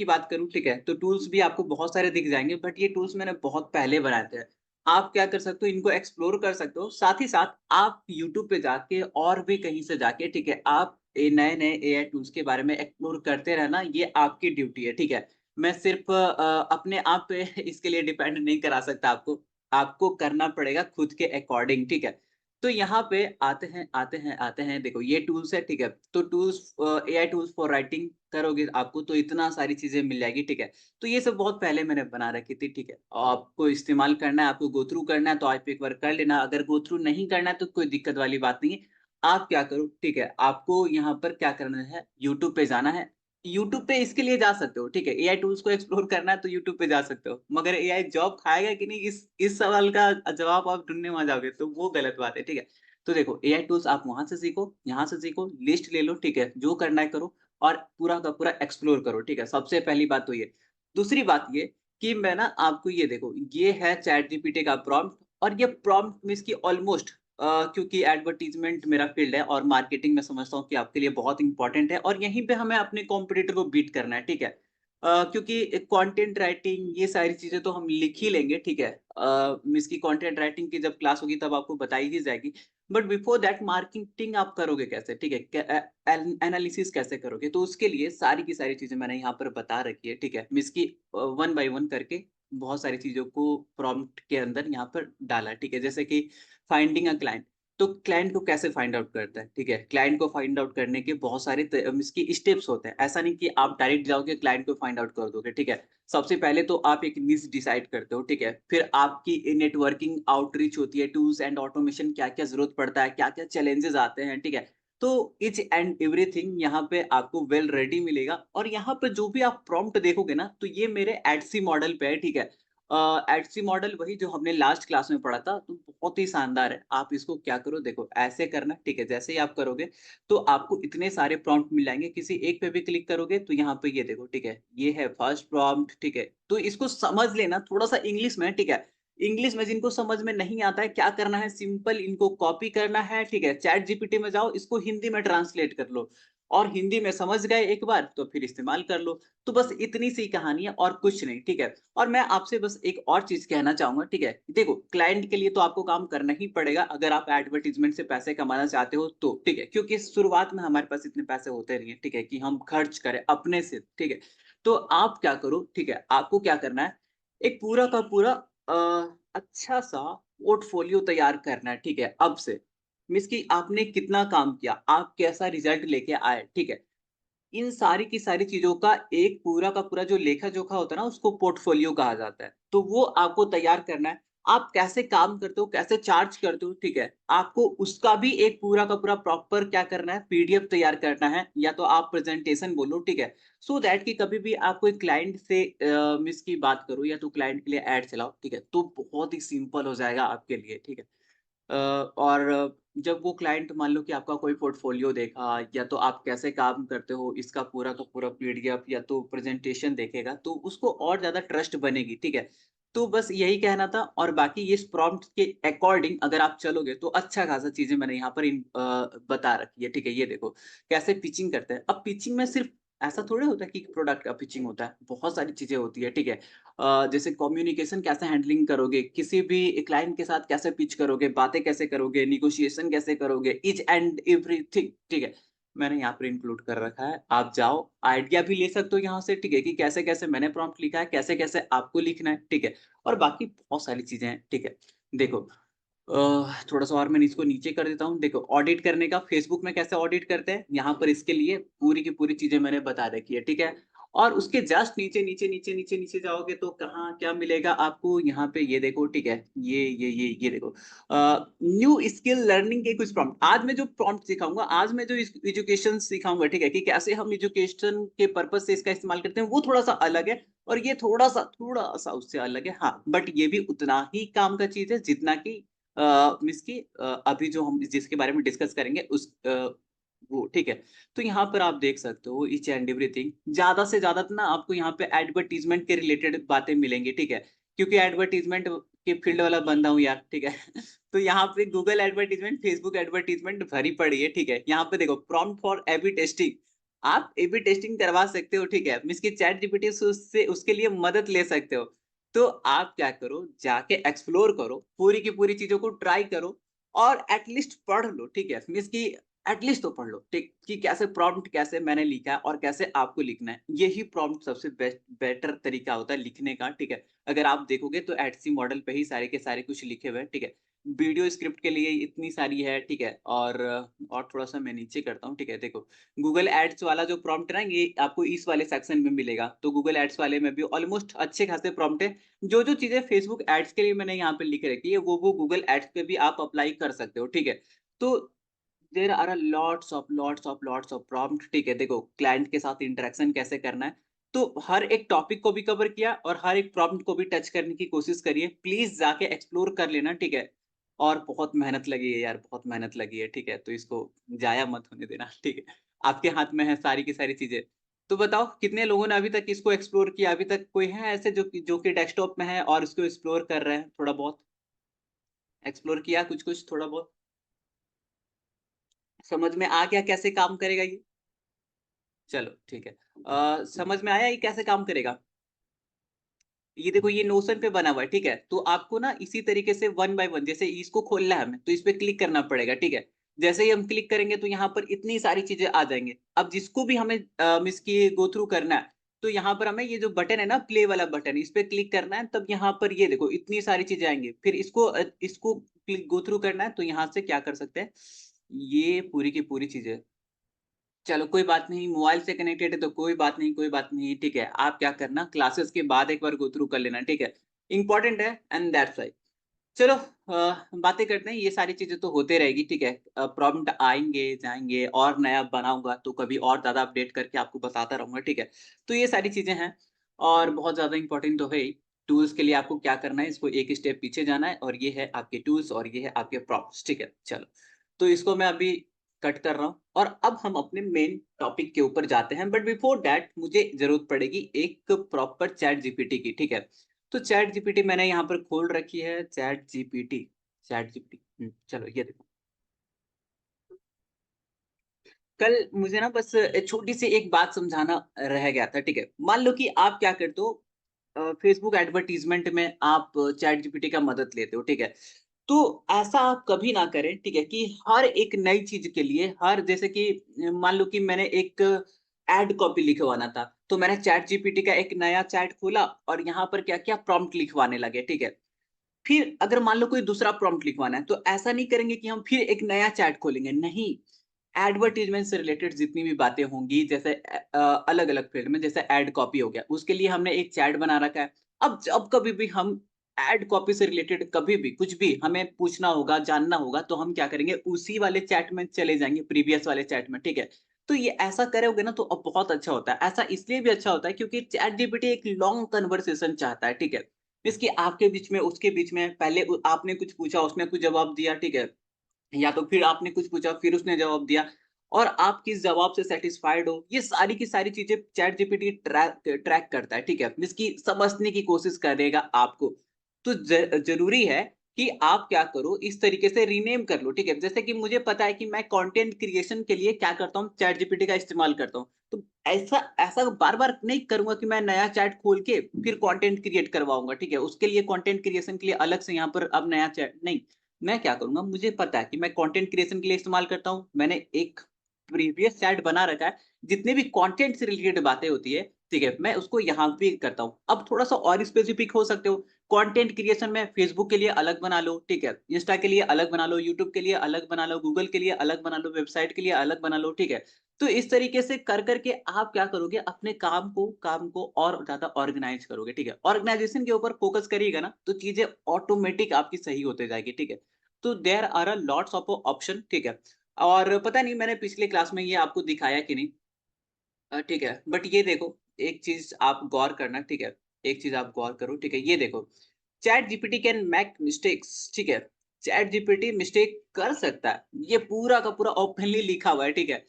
की बात करूँ, ठीक है, तो टूल्स भी आपको बहुत सारे दिख जाएँगे, बट ये टूल्स मैंने बहुत पहले बनाए थे। आप क्या कर सकते हो, इनको एक्सप्लोर कर सकते हो। साथ ही साथ आप यूट्यूब पे जाके और भी कहीं से जाके, ठीक है, आप नए-नए एआई टूल्स के बारे में एक्सप्लोर करते रहना, ये आपकी ड्यूटी है, ठीक है। मैं सिर्फ़ अपने आप पे इसके लिए डिपेंड नहीं करा सकता आपको। आपको करना पड़ेगा खुद के अकॉर्डिंग, ठीक है। तो यहाँ पे आते हैं, देखो ये टूल्स है, ठीक है। तो tools AI tools for writing करोगे आपको तो इतना सारी चीज़ें मिल जाएगी, ठीक है। तो ये सब बहुत पहले मैंने बना रखी थी, ठीक है। आपको इस्तेमाल करना है, आपको गो थ्रू करना है तो आप एक बार कर लेना। अगर गो थ्रू नहीं करना है तो कोई दिक्कत वाली बात नहीं है। आप क्या करो, ठीक है, आपको यहाँ पर क्या करना है, यूट्यूब पे जाना है। यूट्यूब पे इसके लिए जा सकते हो, ठीक है। एआई टूल्स को एक्सप्लोर करना है तो यूट्यूब पे जा सकते हो। मगर एआई जॉब खाएगा कि नहीं, इस सवाल का जवाब आप ढूँढने वहाँ जाओगे तो वो गलत बात है, ठीक है। तो देखो एआई टूल्स आप वहाँ से सीखो, यहाँ से सीखो, लिस्ट ले लो, ठीक है, जो करना है करो और पूरा का पूरा एक्सप्लोर करो, ठीक है। सबसे पहली बात तो ये। दूसरी बात ये कि मैं ना आपको ये देखो, ये है चैट जीपीटी का प्रॉम्प्ट और ये प्रॉम्प्ट मीन्स कि ऑलमोस्ट क्योंकि एडवर्टाइज़मेंट मेरा फ़ील्ड है और मार्केटिंग मैं समझता हूँ कि आपके लिए बहुत इम्पोर्टेंट है और यहीं पे हमें अपने कॉम्पिटिटर को बीट करना है, ठीक है। क्योंकि कंटेंट राइटिंग ये सारी चीज़ें तो हम लिख ही लेंगे, ठीक है। मीन्स की कंटेंट राइटिंग की जब क्लास होगी तब आपको बताई ही जाएगी। बट बिफोर दैट मार्केटिंग आप करोगे कैसे? ठीक है? एनालिसिस कैसे करोगे? तो उसके लिए सारी की सारी चीज़ें मैंने यहाँ पर बता रखी है, ठीक है? मीन्स की वन बाय वन करके बहुत सारी चीज़ों को प्रॉम्प्ट के अंदर यहाँ पर डाला है, ठीक है? जैसे कि फाइंडिंग अ क्लाइंट, तो क्लाइंट को कैसे फाइंड आउट करता है, ठीक है? क्लाइंट को फाइंड आउट करने के बहुत सारे इसकी स्टेप्स होते हैं। ऐसा नहीं कि आप डायरेक्ट जाओगे क्लाइंट को फाइंड आउट कर दोगे, ठीक है? सबसे पहले तो आप एक निश डिसाइड करते हो, ठीक है? फिर आपकी नेटवर्किंग आउटरीच होती है, टूल्स एंड ऑटोमेशन क्या-क्या ज़रूरत पड़ता है, क्या-क्या चैलेंजेज़ आते हैं, ठीक है? तो ईच एंड एवरीथिंग यहाँ पे आपको वेल रेडी मिलेगा और यहाँ पे जो भी आप प्रॉम्प्ट देखोगे ना, तो ये मेरे एडसी मॉडल पे है, ठीक है? एडसी मॉडल वही जो हमने लास्ट क्लास में पढ़ा था, तो बहुत ही शानदार है। आप इसको क्या करो देखो, ऐसे करना, ठीक है? जैसे ही आप करोगे, तो आपको इतने सारे प्रॉम्प्ट मिल जाएँगे, किसी एक पे भी क्लिक करोगे तो यहाँ पे ये देखो, ठीक है? ये है फर्स्ट प्रॉम्प्ट, ठीक है? तो इसको समझ लेना थोड़ा-सा इंग्लिश में, ठीक है? इंग्लिश में जिनको समझ में नहीं आता है, क्या करना है सिंपल इनको कॉपी करना है, ठीक है? चैट जीपीटी में जाओ, इसको हिंदी में ट्रांसलेट कर लो और हिंदी में समझ गए एक बार, तो फिर इस्तेमाल कर लो। तो बस इतनी सी कहानी है और कुछ नहीं, ठीक है? और मैं आपसे बस एक और चीज़ कहना चाहूँगा, ठीक है? देखो, क्लाइंट के लिए तो आपको काम करना ही पड़ेगा अगर आप एडवर्टाइज़मेंट से पैसे कमाना चाहते हो तो, ठीक है? क्योंकि शुरुआत में हमारे पास इतने पैसे होते नहीं हैं, ठीक है? कि हम खर्च करें अपने से, ठीक है? तो आप क्या करो, ठीक है? आपको क्या करना है, एक पूरा का पूरा अच्छा-सा पोर्टफोलियो तैयार करना है, ठीक है? अब से। मीन्स कि आपने कितना काम किया, आप कैसा रिज़ल्ट लेके आए, ठीक है? इन सारी की सारी चीज़ों का एक पूरा का पूरा जो लेखा-जोखा होता है ना, उसको पोर्टफोलियो कहा जाता है। तो वो आपको तैयार करना है। आप कैसे काम करते हो, कैसे चार्ज करते हो, ठीक है? आपको उसका भी एक पूरा का पूरा प्रॉपर क्या करना है, पीडीएफ तैयार करना है या तो आप प्रेज़ेंटेशन बोलो, ठीक है? सो दैट कि कभी भी आप कोई क्लाइंट से मिस की बात करो या तो क्लाइंट के लिए ऐड चलाओ, ठीक है? तो बहुत ही सिंपल हो जाएगा आपके लिए, ठीक है? और जब वो क्लाइंट मान लो कि आपका कोई पोर्टफोलियो देखा या तो आप कैसे काम करते हो इसका पूरा का पूरा पीडीएफ या तो प्रेजेंटेशन देखेगा तो उसको और ज़्यादा ट्रस्ट बनेगी, ठीक है? तो बस यही कहना था और बाकी इस प्रॉम्प्ट के अकॉर्डिंग अगर आप चलोगे तो अच्छा खासा चीज़ें मैंने यहाँ पर बता रखी है, ठीक है? ये देखो कैसे पिचिंग करते हैं। अब पिचिंग में सिर्फ ऐसा थोड़ी होता है कि प्रोडक्ट का पिचिंग होता है, बहुत सारी चीज़ें होती है, ठीक है? जैसे कम्युनिकेशन कैसे हैंडलिंग करोगे, किसी भी क्लाइंट के साथ कैसे पिच करोगे, बातें कैसे करोगे, नेगोशिएशन कैसे करोगे, ईच एंड एवरीथिंग, ठीक है? मैंने यहाँ पर इंक्लूड कर रखा है। आप जाओ, आइडिया भी ले सकते हो यहाँ से, ठीक है? कि कैसे-कैसे मैंने प्रॉम्प्ट लिखा है, कैसे-कैसे आपको लिखना है, ठीक है? और बाकी बहुत सारी चीज़ें हैं, ठीक है? देखो थोड़ा-सा और मैं इसको नीचे कर देता हूँ। देखो ऑडिट करने का फेसबुक में कैसे ऑडिट करते हैं, यहाँ पर इसके लिए पूरी की पूरी चीज़ें मैंने बता रखी है, ठीक है? और उसके जस्ट नीचे जाओगे तो कहाँ क्या मिलेगा आपको यहाँ पे ये देखो, ठीक है? ये देखो न्यू स्किल लर्निंग के कुछ प्रॉम्प्ट आज मैं जो प्रॉम्प्ट सिखाऊँगा, आज मैं जो इस एजुकेशन सिखाऊँगा, ठीक है? कि कैसे हम एजुकेशन के पर्पज़ से इसका इस्तेमाल करते हैं, वो थोड़ा-सा अलग है और ये थोड़ा-सा उससे अलग है। हाँ, बट ये भी उतना ही काम का चीज़ है जितना कि मीन्स कि अभी जो हम जिसके बारे में डिस्कस करेंगे वो ठीक है। तो यहाँ पर आप देख सकते हो ईच एंड एवरीथिंग ज़्यादा से ज़्यादा तो ना आपको यहाँ पे एडवर्टाइज़मेंट के रिलेटेड बातें मिलेंगी, ठीक है? क्योंकि एडवर्टाइज़मेंट के फील्ड वाला बंदा हूँ यार, ठीक है? तो यहाँ पे गूगल एडवर्टाइज़मेंट, फेसबुक एडवर्टाइज़मेंट भरी पड़ी है, ठीक है? यहाँ पे देखो प्रॉम्प्ट फॉर ए-बी टेस्टिंग आप ए बी टेस्टिंग करवा सकते हो, ठीक है? मीन्स कि चैट जीपीटी से उससे उसके लिए मदद ले सकते हो। तो आप क्या करो, जाके एक्सप्लोर करो, पूरी की पूरी चीज़ों को ट्राई करो और एट लीस्ट पढ़ लो, ठीक है? मीन्स कि एट लीस्ट तो पढ़ लो, ठीक? कि कैसे प्रॉम्प्ट कैसे मैंने लिखा है और कैसे आपको लिखना है। यही प्रॉम्प्ट सबसे बेटर तरीका होता है लिखने का, ठीक है? अगर आप देखोगे तो एडसी मॉडल पे ही सारे के सारे कुछ लिखे हुए हैं, ठीक है? वीडियो स्क्रिप्ट के लिए इतनी सारी है, ठीक है? और थोड़ा-सा मैं नीचे करता हूँ, ठीक है? देखो, गूगल एड्स वाला जो प्रॉम्प्ट है ना, ये आपको इस वाले सेक्शन में मिलेगा। तो गूगल एड्स वाले में भी ऑलमोस्ट अच्छे खासे प्रॉम्प्ट है। जो-जो चीज़ें फेसबुक एड्स के लिए मैंने यहाँ पे लिख रखी है, वो गूगल एड्स पे भी आप अप्लाई कर सकते हो, ठीक है? तो there are a lots of prompt, ठीक है? देखो, क्लाइंट के साथ इंटरेक्शन कैसे करना है, तो हर एक टॉपिक को भी कवर किया और हर एक प्रॉम्प्ट को भी टच करने की कोशिश करिए। प्लीज़ जाके एक्सप्लोर कर लेना, ठीक है? और बहुत मेहनत लगी है यार, बहुत मेहनत लगी है, ठीक है? तो इसको ज़ाया मत होने देना, ठीक है? आपके हाथ में है सारी की सारी चीज़ें। तो बताओ कितने लोगों ने अभी तक इसको एक्सप्लोर किया? अभी तक कोई है ऐसे जो कि डेस्कटॉप में है और इसको एक्सप्लोर कर रहे हैं थोड़ा बहुत? एक्सप्लोर किया कुछ-कुछ थोड़ा बहुत? समझ में आ गया कैसे काम करेगा ये? चलो ठीक है। समझ में आया ये कैसे काम करेगा? ये देखो, ये नोशन पे बना हुआ है, ठीक है? तो आपको ना इसी तरीके से वन बाय वन, जैसे इसको खोलना है हमें, तो इस पे क्लिक करना पड़ेगा, ठीक है? जैसे ही हम क्लिक करेंगे तो यहाँ पर इतनी सारी चीज़ें आ जाएँगी। अब जिसको भी हमें इसकी गो थ्रू करना है, तो यहाँ पर हमें ये जो बटन है ना, प्ले वाला बटन, इस पे क्लिक करना है, तब यहाँ पर ये देखो इतनी सारी चीज़ें आएँगी। फिर इसको क्लिक गो थ्रू करना है, तो यहाँ से क्या कर सकते हैं, ये पूरी की पूरी चीज़ें, चलो कोई बात नहीं, मोबाइल से कनेक्टेड है तो कोई बात नहीं, ठीक है। आप क्या करना, क्लासेस के बाद एक बार गो थ्रू कर लेना, ठीक है। इम्पोर्टेंट है एंड दैट्स व्हाई। चलो बातें करते हैं, ये सारी चीज़ें तो होते रहेगी, ठीक है। प्रॉम्प्ट आएँगे, जाएँगे और नया बनाऊँगा तो कभी और ज़्यादा अपडेट करके आपको बताता रहूँगा, ठीक है। तो ये सारी चीज़ें हैं और बहुत ज़्यादा इम्पोर्टेंट तो है ही। टूल्स के लिए आपको क्या करना है, इसको एक स्टेप पीछे जाना है और ये है आपके टूल्स और ये है आपके प्रॉम्प्ट्स, ठीक है। चलो, तो इसको मैं अभी कट कर रहा हूँ और अब हम अपने मेन टॉपिक के ऊपर जाते हैं, बट बिफोर दैट मुझे ज़रूरत पड़ेगी एक प्रॉपर चैट जीपीटी की, ठीक है? तो चैट जीपीटी मैंने यहाँ पर खोल रखी है, चैट जीपीटी चलो ये देखो। कल मुझे ना बस छोटी-सी एक बात समझाना रह गया था, ठीक है? मान लो कि आप क्या करते हो, फेसबुक एडवर्टाइज़मेंट में आप चैट जीपीटी का मदद लेते हो, ठीक है? तो ऐसा आप कभी ना करें, ठीक है? कि हर एक नई चीज़ के लिए, हर जैसे कि मान लो कि मैंने एक एड कॉपी लिखवाना था, तो मैंने चैट जीपीटी का एक नया चैट खोला और यहाँ पर क्या किया, प्रॉम्प्ट लिखवाने लगे, ठीक है? फिर अगर मान लो कोई दूसरा प्रॉम्प्ट लिखवाना है, तो ऐसा नहीं करेंगे कि हम फिर एक नया चैट खोलेंगे, नहीं। एडवर्टाइज़मेंट से रिलेटेड जितनी भी बातें होंगी, जैसे अलग-अलग फ़ील्ड में, जैसे एड कॉपी हो गया, उसके लिए हमने एक चैट बना रखा है। अब जब कभी भी हम एड कॉपी से रिलेटेड कभी भी कुछ भी हमें पूछना होगा, जानना होगा, तो हम क्या करेंगे, उसी वाले चैट में चले जाएँगे, प्रीवियस वाले चैट में, ठीक है? तो ये ऐसा करोगे ना तो अब बहुत अच्छा होता है। ऐसा इसलिए भी अच्छा होता है क्योंकि चैट जीपीटी एक लॉन्ग कन्वर्सेशन चाहता है, ठीक है? इसकी आपके बीच में, उसके बीच में, पहले आपने कुछ पूछा, उसने कुछ जवाब दिया, ठीक है? या तो फिर आपने कुछ पूछा, फिर उसने जवाब दिया और आप किस जवाब से सैटिस्फाइड हो, ये सारी की सारी चीज़ें चैट जीपीटी ट्रैक ट्रैक करता है, ठीक है? इसकी समझने की कोशिश करेगा आपको। तो ज़रूरी है कि आप क्या करो, इस तरीके से रीनेम कर लो, ठीक है? जैसे कि मुझे पता है कि मैं कंटेंट क्रिएशन के लिए क्या करता हूँ, चैट जीपीटी का इस्तेमाल करता हूँ। तो ऐसा ऐसा बार-बार नहीं करूँगा कि मैं नया चैट खोल के फिर कंटेंट क्रिएट करवाऊँगा, ठीक है? उसके लिए कंटेंट क्रिएशन के लिए अलग से यहाँ पर अब नया चैट नहीं, मैं क्या करूँगा, मुझे पता है कि मैं कंटेंट क्रिएशन के लिए इस्तेमाल करता हूँ। मैंने एक प्रीवियस चैट बना रखा है, जितने भी कंटेंट से रिलेटेड बातें होती है, ठीक है? मैं उसको यहाँ पे करता हूँ। अब थोड़ा-सा और स्पेसिफिक हो सकते हो, कंटेंट क्रिएशन में फेसबुक के लिए अलग बना लो, ठीक है? इंस्टा के लिए अलग बना लो, यूट्यूब के लिए अलग बना लो, गूगल के लिए अलग बना लो, वेबसाइट के लिए अलग बना लो, ठीक है? तो इस तरीके से कर के आप क्या करोगे, अपने काम को और ज़्यादा ऑर्गेनाइज़ करोगे, ठीक है? ऑर्गेनाइज़ेशन के ऊपर फोकस करिएगा ना, तो चीज़ें ऑटोमेटिक आपकी सही होते जाएगी, ठीक है? तो there are a lots of option, ठीक है? और पता नहीं मैंने पिछले क्लास में ये आपको दिखाया कि नहीं, ठीक है। बट ये देखो, एक चीज़ आप गौर करना, ठीक है? एक चीज़ आप गौर करो, ठीक है? ये देखो, chat GPT can make mistakes, ठीक है? चैट जीपीटी मिस्टेक कर सकता है। ये पूरा का पूरा ओपनली लिखा हुआ है, ठीक है?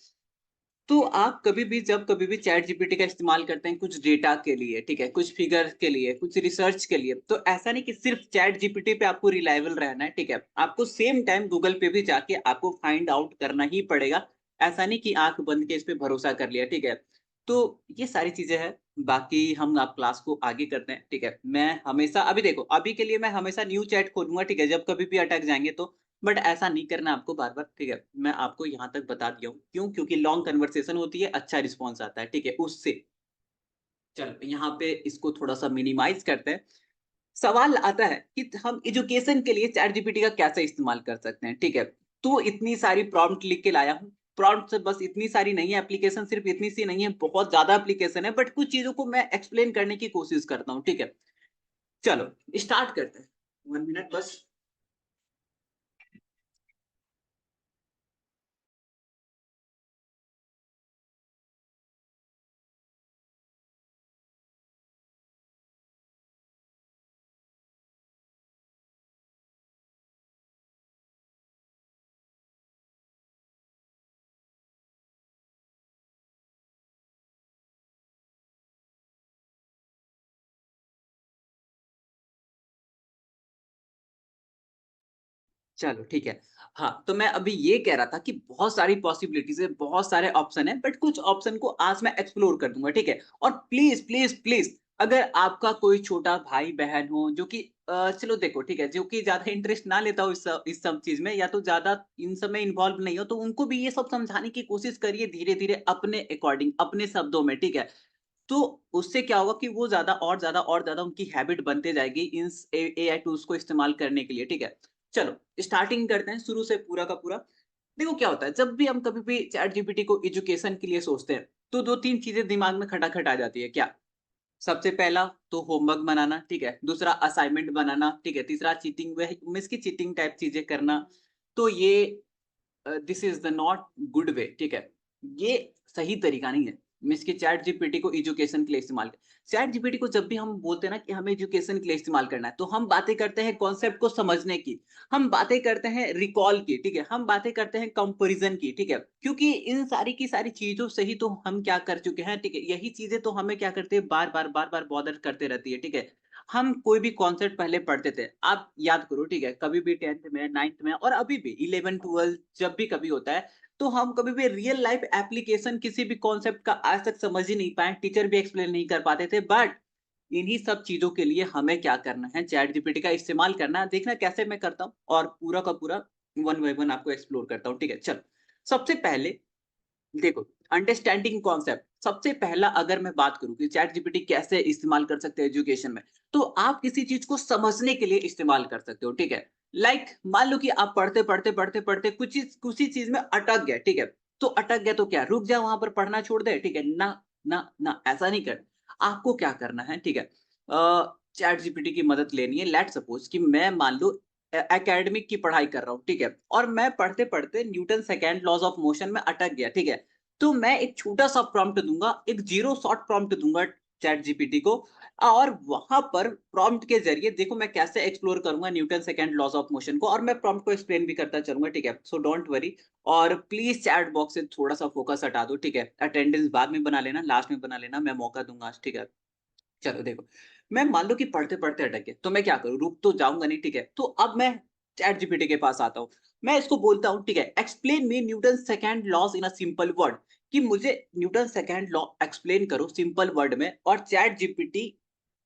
तो आप कभी भी, जब कभी भी चैट जीपीटी का इस्तेमाल करते हैं कुछ डेटा के लिए, ठीक है? कुछ फिगर के लिए, कुछ रिसर्च के लिए, तो ऐसा नहीं कि सिर्फ़ चैट जीपीटी पे आपको रिलायबल रहना है, ठीक है? आपको सेम टाइम गूगल पे भी जाके आपको फाइंड आउट करना ही पड़ेगा ऐसा नहीं कि आँख बंद के इस पे भरोसा कर लिया, ठीक है? तो ये सारी चीज़ें हैं, बाकी हम आप क्लास को आगे करते हैं, ठीक है? मैं हमेशा अभी देखो, अभी के लिए मैं हमेशा न्यू चैट खोलूँगा, ठीक है? जब कभी भी अटक जाएँगे तो, बट ऐसा नहीं करना आपको बार-बार, ठीक है? मैं आपको यहाँ तक बता दिया हूँ, क्यों? क्योंकि लॉन्ग कन्वर्सेशन होती है, अच्छा रिस्पॉन्स आता है, ठीक है? उससे। चलो, यहाँ पे इसको थोड़ा-सा मिनिमाइज़ करते हैं। सवाल आता है कि हम एजुकेशन के लिए चैट जीपीटी का कैसे इस्तेमाल कर सकते हैं, ठीक है? तो इतनी सारी प्रॉम्प्ट लिख के लाया हूँ। प्रॉम्प्ट से बस इतनी सारी नहीं है, एप्लीकेशन सिर्फ़ इतनी सी नहीं है, बहुत ज़्यादा एप्लीकेशन है, बट कुछ चीज़ों को मैं एक्सप्लेन करने की कोशिश करता हूँ, ठीक है? चलो, स्टार्ट करते हैं। 1 मिनट बस। चलो ठीक है। हाँ, तो मैं अभी ये कह रहा था कि बहुत सारी पॉसिबिलिटीज़ है, बहुत सारे ऑप्शन हैं, बट कुछ ऑप्शन को आज मैं एक्सप्लोर कर दूँगा, ठीक है? और प्लीज़, प्लीज़, प्लीज़, अगर आपका कोई छोटा भाई-बहन हो जो कि चलो देखो ठीक है, जो कि ज़्यादा इंटरेस्ट ना लेता हो इस सब चीज़ में, या तो ज़्यादा इन सब में इन्वॉल्व नहीं हो, तो उनको भी ये सब समझाने की कोशिश करिए धीरे-धीरे अपने अकॉर्डिंग, अपने शब्दों में, ठीक है? तो उससे क्या होगा कि वो ज़्यादा और ज़्यादा उनकी हैबिट बनते जाएगी इन एआई टूल्स को इस्तेमाल करने के लिए, ठीक है? चलो, स्टार्टिंग करते हैं शुरू से पूरा का पूरा। देखो क्या होता है, जब भी हम कभी भी चैट जीपीटी को एजुकेशन के लिए सोचते हैं, तो 2-3 चीज़ें दिमाग में खटाखट आ जाती है, क्या? सबसे पहला तो होमवर्क बनाना, ठीक है? दूसरा असाइनमेंट बनाना, ठीक है? तीसरा चीटिंग वह मीन्स की चीटिंग टाइप चीज़ें करना। तो ये this is the not good way, ठीक है? ये सही तरीका नहीं है। मीन्स कि चैट जीपीटी को एजुकेशन के लिए इस्तेमाल चैट जीपीटी को जब भी हम बोलते हैं ना कि हमें एजुकेशन के लिए इस्तेमाल करना है, तो हम बातें करते हैं कॉन्सेप्ट को समझने की, हम बातें करते हैं रिकॉल की, ठीक है? हम बातें करते हैं कंपैरिज़न की, ठीक है? क्योंकि इन सारी की सारी चीज़ों से ही तो हम क्या कर चुके हैं, ठीक है? यही चीज़ें तो हमें क्या करते हैं बार-बार, बार-बार बॉदर करते रहती है, ठीक है? हम कोई भी कॉन्सेप्ट पहले पढ़ते थे, आप याद करो, ठीक है? कभी भी 10th में, 9th में और अभी भी 11-12 जब भी कभी होता है, तो हम कभी भी रियल लाइफ एप्लीकेशन किसी भी कॉन्सेप्ट का आज तक समझ ही नहीं पाए, टीचर भी एक्सप्लेन नहीं कर पाते थे। बट इन्हीं सब चीज़ों के लिए हमें क्या करना है, चैट जीपीटी का इस्तेमाल करना है। देखना कैसे मैं करता हूँ और पूरा का पूरा वन बाय वन आपको एक्सप्लोर करता हूँ, ठीक है? चलो, सबसे पहले देखो, अंडरस्टैंडिंग कॉन्सेप्ट सबसे पहला अगर मैं बात करूँ कि चैट जीपीटी कैसे इस्तेमाल कर सकते हैं एजुकेशन में, तो आप किसी चीज़ को समझने के लिए इस्तेमाल कर सकते हो, ठीक है? लाइक मान लो कि आप पढ़ते-पढ़ते कुछ ही चीज़ में अटक गए, ठीक है? तो अटक गए तो क्या रुक जाओ वहाँ पर पढ़ना छोड़ दें, ठीक है? ना, ना, ना ऐसा नहीं करना। आपको क्या करना है, ठीक है? चैट जीपीटी की मदद लेनी है। लेट्स सपोज़ कि मैं मान लो एकेडमिक की पढ़ाई कर रहा हूँ, ठीक है? और मैं पढ़ते-पढ़ते Newton second laws of motion में अटक गया, ठीक है? तो मैं एक छोटा-सा प्रॉम्प्ट दूँगा, एक ज़ीरो शॉट प्रॉम्प्ट दूँगा चैट जीपीटी को और वहाँ पर प्रॉम्प्ट के ज़रिए देखो मैं कैसे एक्सप्लोर करूँगा Newton second laws of motion को और मैं प्रॉम्प्ट को एक्सप्लेन भी करता चलूँगा, ठीक है? सो डोंट वरी और प्लीज़ चैट बॉक्स से थोड़ा-सा फ़ोकस हटा दो, ठीक है? अटेंडेंस बाद में बना लेना, लास्ट में बना लेना, मैं मौका दूँगा आज, ठीक है? चलो देखो, मैं मान लो कि पढ़ते-पढ़ते अटक गया, तो मैं क्या करूँ? रुक तो जाऊँगा नहीं, ठीक है? तो अब मैं चैट जीपीटी के पास आता हूँ। मैं इसको बोलता हूँ, ठीक है, explain me Newton second laws in a simple word कि मुझे न्यूटन सेकंड लॉ एक्सप्लेन करो सिंपल वर्ड में और चैट जीपीटी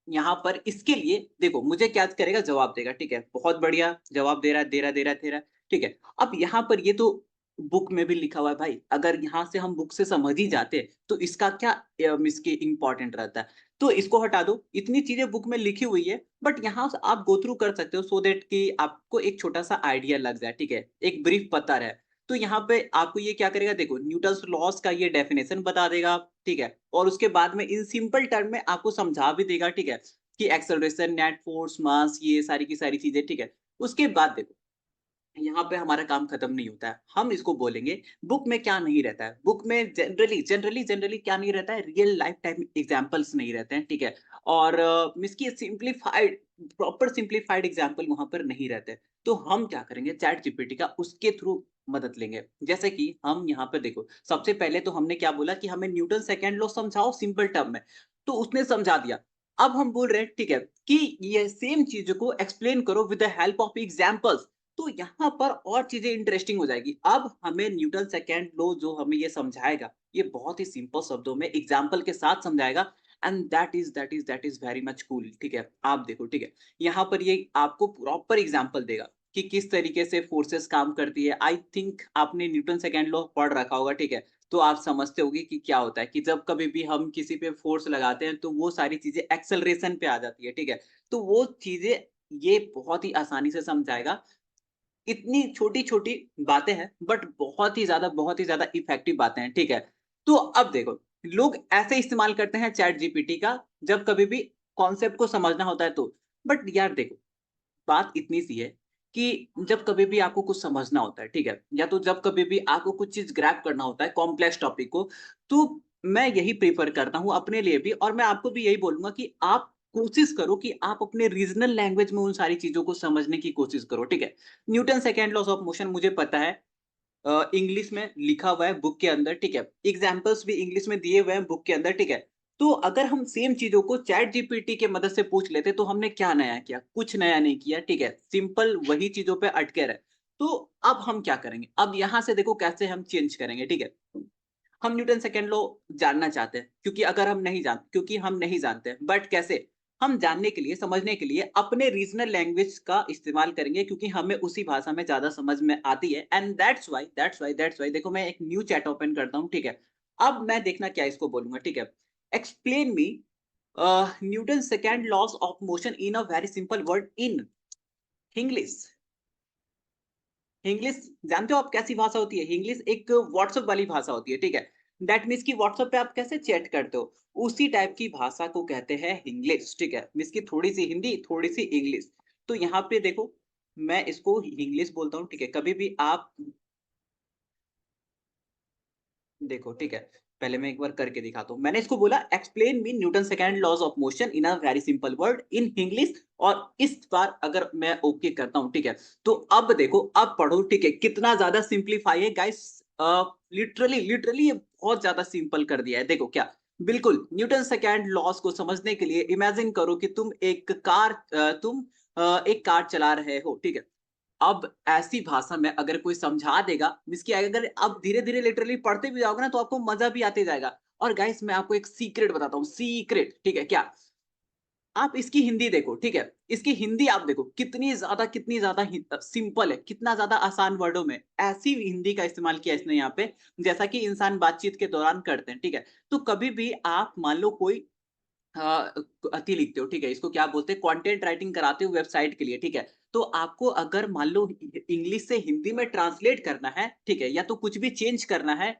यहाँ पर इसके लिए देखो मुझे क्या करेगा जवाब देगा, ठीक है? बहुत बढ़िया जवाब दे रहा है, दे रहा है, दे रहा है, दे रहा है, ठीक है? अब यहाँ पर ये तो बुक में भी लिखा हुआ है भाई, अगर यहाँ से हम बुक से समझ ही जाते, तो इसका क्या इसकी इम्पोर्टेंट रहता है? तो इसको हटा दो, इतनी चीज़ें बुक में लिखी हुई है, बट यहाँ से आप गो थ्रू कर सकते हो सो दैट कि आपको एक छोटा-सा आइडिया लग जाए, ठीक है? एक ब्रीफ पता रहे। तो यहाँ पे आपको ये क्या करेगा देखो न्यूटन्स लॉज़ का ये डेफिनिशन बता देगा, ठीक है? और उसके बाद में इन सिंपल टर्म में आपको समझा भी देगा, ठीक है? कि एक्सेलरेशन, नेट फ़ोर्स, मास ये सारी की सारी चीज़ें, ठीक है? उसके बाद देखो, यहाँ पे हमारा काम खत्म नहीं होता है। हम इसको बोलेंगे बुक में क्या नहीं रहता है? बुक में जनरली क्या नहीं रहता है? रियल लाइफ टाइम एग्ज़ाम्पल्स नहीं रहते हैं, ठीक है? और इसकी सिम्प्लिफाइड प्रॉपर सिम्प्लिफाइड एग्ज़ाम्पल वहाँ पर नहीं रहते। तो हम क्या करेंगे चैट जीपीटी का उसके थ्रू मदद लेंगे। जैसे कि हम यहाँ पे देखो, सबसे पहले तो हमने क्या बोला कि हमें न्यूटन सेकंड लॉ समझाओ सिंपल टर्म में, तो उसने समझा दिया। अब हम बोल रहे हैं ठीक है, कि ये सेम चीज़ को एक्सप्लेन करो with the help of examples. तो यहाँ पर और चीजें इंटरेस्टिंग हो जाएगी। अब हमें न्यूटन सेकेंड लॉ जो हमें ये समझाएगा, ये बहुत ही सिंपल शब्दों में एग्जाम्पल के साथ समझाएगा, and that is very much cool. ठीक है, आप देखो, ठीक है, यहाँ पर ये आपको प्रॉपर एग्जाम्पल देगा कि किस तरीके से फोर्सेस काम करती है। आई थिंक आपने न्यूटन सेकेंड लॉ पढ़ रखा होगा, ठीक है, तो आप समझते होंगे कि क्या होता है कि जब कभी भी हम किसी पे फोर्स लगाते हैं तो वो सारी चीजें एक्सेलरेशन पे आ जाती है। ठीक है, तो वो चीजें ये बहुत ही आसानी से समझाएगा। इतनी छोटी-छोटी बातें हैं, बट बहुत ही ज़्यादा इफ़ेक्टिव बातें हैं, ठीक है? तो अब देखो, लोग ऐसे इस्तेमाल करते हैं चैट जीपीटी का, जब कभी भी कॉन्सेप्ट को समझना होता है तो। बट यार देखो, बात इतनी सी है कि जब कभी भी आपको कुछ समझना होता है, ठीक है? या तो जब कभी भी आपको कुछ चीज़ ग्रैब करना होता है कॉम्प्लेक्स टॉपिक को, तो मैं यही प्रेफ़र करता हूँ अपने लिए भी, और मैं आपको भी यही बोलूँगा कि आप कोशिश करो कि आप अपने रीज़नल लैंग्वेज में उन सारी चीज़ों को समझने की कोशिश करो, ठीक है? Newton second laws of motion मुझे पता है, इंग्लिश में लिखा हुआ है बुक के अंदर, ठीक है? एग्ज़ाम्पल्स भी इंग्लिश में दिए हुए हैं बुक के अंदर, ठीक है? तो अगर हम सेम चीज़ों को चैट जीपीटी की मदद से पूछ लेते, तो हमने क्या नया किया? कुछ नया नहीं किया, ठीक है? सिंपल वही चीज़ों पे अटके रहे। तो अब हम क्या करेंगे? अब यहाँ से देखो कैसे हम चेंज करेंगे, ठीक है? हम न्यूटन सेकंड लॉ जानना चाहते हैं, क्योंकि हम नहीं जानते हैं, बट कैसे? हम जानने के लिए, समझने के लिए अपने रीजनल लैंग्वेज का इस्तेमाल करेंगे, क्योंकि हमें उसी भाषा में ज़्यादा समझ में आती है, एंड दैट्स व्हाई देखो, मैं एक न्यू चैट ओपन करता हूँ, ठीक है? अब मैं देखना क्या इसको बोलूँगा, ठीक है? Explain me Newton second laws of motion in a very simple word in English. English जानते हो आप कैसी भाषा होती है? इंग्लिश एक व्हाट्सएप वाली भाषा होती है, ठीक है? दैट मीन्स कि व्हाट्सएप पे आप कैसे चैट करते हो, उसी टाइप की भाषा को कहते हैं इंग्लिश, ठीक है? मीन्स कि थोड़ी-सी हिंदी, थोड़ी-सी इंग्लिश। तो यहाँ पे देखो, मैं इसको इंग्लिश बोलता हूँ, ठीक है? कभी भी आप देखो, ठीक है, पहले मैं एक बार करके दिखाता हूँ। मैंने इसको बोला, explain me Newton second laws of motion in a very simple word in English, और इस बार अगर मैं ओके करता हूँ, ठीक है? तो अब देखो, अब पढ़ो, ठीक है? कितना ज़्यादा सिम्प्लीफाई है गाइस, लिटरली ये बहुत ज़्यादा सिंपल कर दिया है। देखो क्या, बिल्कुल न्यूटन सेकंड लॉज़ को समझने के लिए इमेजिन करो कि तुम एक कार चला रहे हो, ठीक है? अब ऐसी भाषा में अगर कोई समझा देगा, मीन्स कि अगर आप धीरे-धीरे लिटरली पढ़ते भी जाओगे ना, तो आपको मज़ा भी आते जाएगा। और गाइस मैं आपको एक सीक्रेट बताता हूँ, सीक्रेट, ठीक है? क्या? आप इसकी हिंदी देखो, ठीक है? इसकी हिंदी आप देखो, कितनी ज़्यादा सिंपल है, कितना ज़्यादा आसान वर्डों में। ऐसी हिंदी का इस्तेमाल किया इसने यहाँ पे, जैसा कि इंसान बातचीत के दौरान करते हैं, ठीक है? तो कभी भी आप मान लो कोई अ, अति लिखते हो, ठीक है? इसको क्या बोलते हैं, कंटेंट राइटिंग कराते हो वेबसाइट के लिए, ठीक है? तो आपको अगर मान लो इंग्लिश से हिंदी में ट्रांसलेट करना है, ठीक है? या तो कुछ भी चेंज करना है,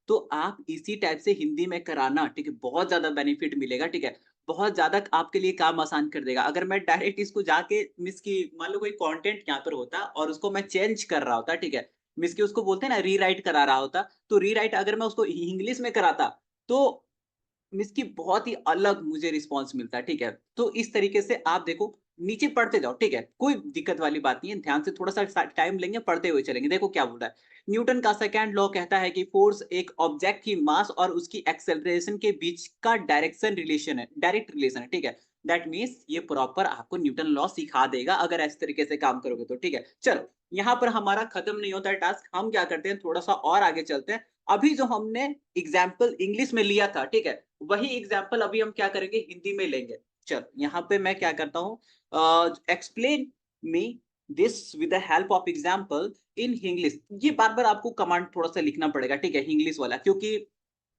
तो आप इसी टाइप से हिंदी में कराना, ठीक है? बहुत ज़्यादा बेनिफिट मिलेगा, ठीक है? बहुत ज़्यादा आपके लिए काम आसान कर देगा। अगर मैं डायरेक्ट इसको जाके मीन्स कि मान लो कोई कंटेंट यहाँ पर होता और उसको मैं चेंज कर रहा होता, ठीक है? मीन्स कि उसको बोलते हैं ना, रीराइट करा रहा होता, तो रीराइट अगर मैं उसको इंग्लिश में कराता, तो इसकी बहुत ही अलग मुझे रिस्पॉन्स मिलता है, ठीक है? तो इस तरीके से आप देखो, नीचे पढ़ते जाओ, ठीक है? कोई दिक्कत वाली बात नहीं है, ध्यान से थोड़ा-सा टाइम लेंगे, पढ़ते हुए चलेंगे। देखो क्या बोल रहा है, न्यूटन का सेकंड लॉ कहता है कि फोर्स एक ऑब्जेक्ट की मास और उसकी एक्सेलरेशन के बीच का डायरेक्ट रिलेशन है, ठीक है? दैट मीन्स ये प्रॉपर आपको न्यूटन लॉ सिखा देगा, अगर इस तरीके से काम करोगे तो, ठीक है? चलो, यहाँ पर हमारा खत्म नहीं होता है टास्क, हम क्या करते हैं, थोड़ा-सा और आगे चलते हैं। अभी जो हमने एग्ज़ाम्पल इंग्लिश में लिया था, ठीक है? वही एग्ज़ाम्पल अभी हम क्या करेंगे, हिंदी में लेंगे। चलो, यहाँ पे मैं क्या करता हूँ, explain me this with the help of example in English. ये बार-बार आपको कमांड थोड़ा-सा लिखना पड़ेगा, ठीक है? इंग्लिश वाला, क्योंकि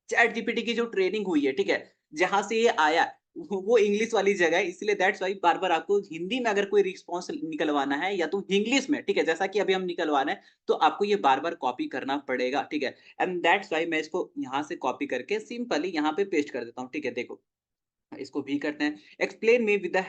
चैट जीपीटी की जो ट्रेनिंग हुई है, ठीक है? जहाँ से ये आया, वो इंग्लिश वाली जगह है, इसलिए दैट्स व्हाई बार-बार आपको हिंदी में अगर कोई रिस्पॉन्स निकलवाना है या तो इंग्लिश में, ठीक है? जैसा कि अभी हम निकलवा रहे हैं, तो आपको ये बार-बार कॉपी करना पड़ेगा, ठीक है? एंड दैट्स व्हाई मैं इसको यहाँ से कॉपी करके सिंपली यहाँ पे पेस्ट कर देता हूँ, ठीक है? देखो, इसको भी करते हैं। Explain me with the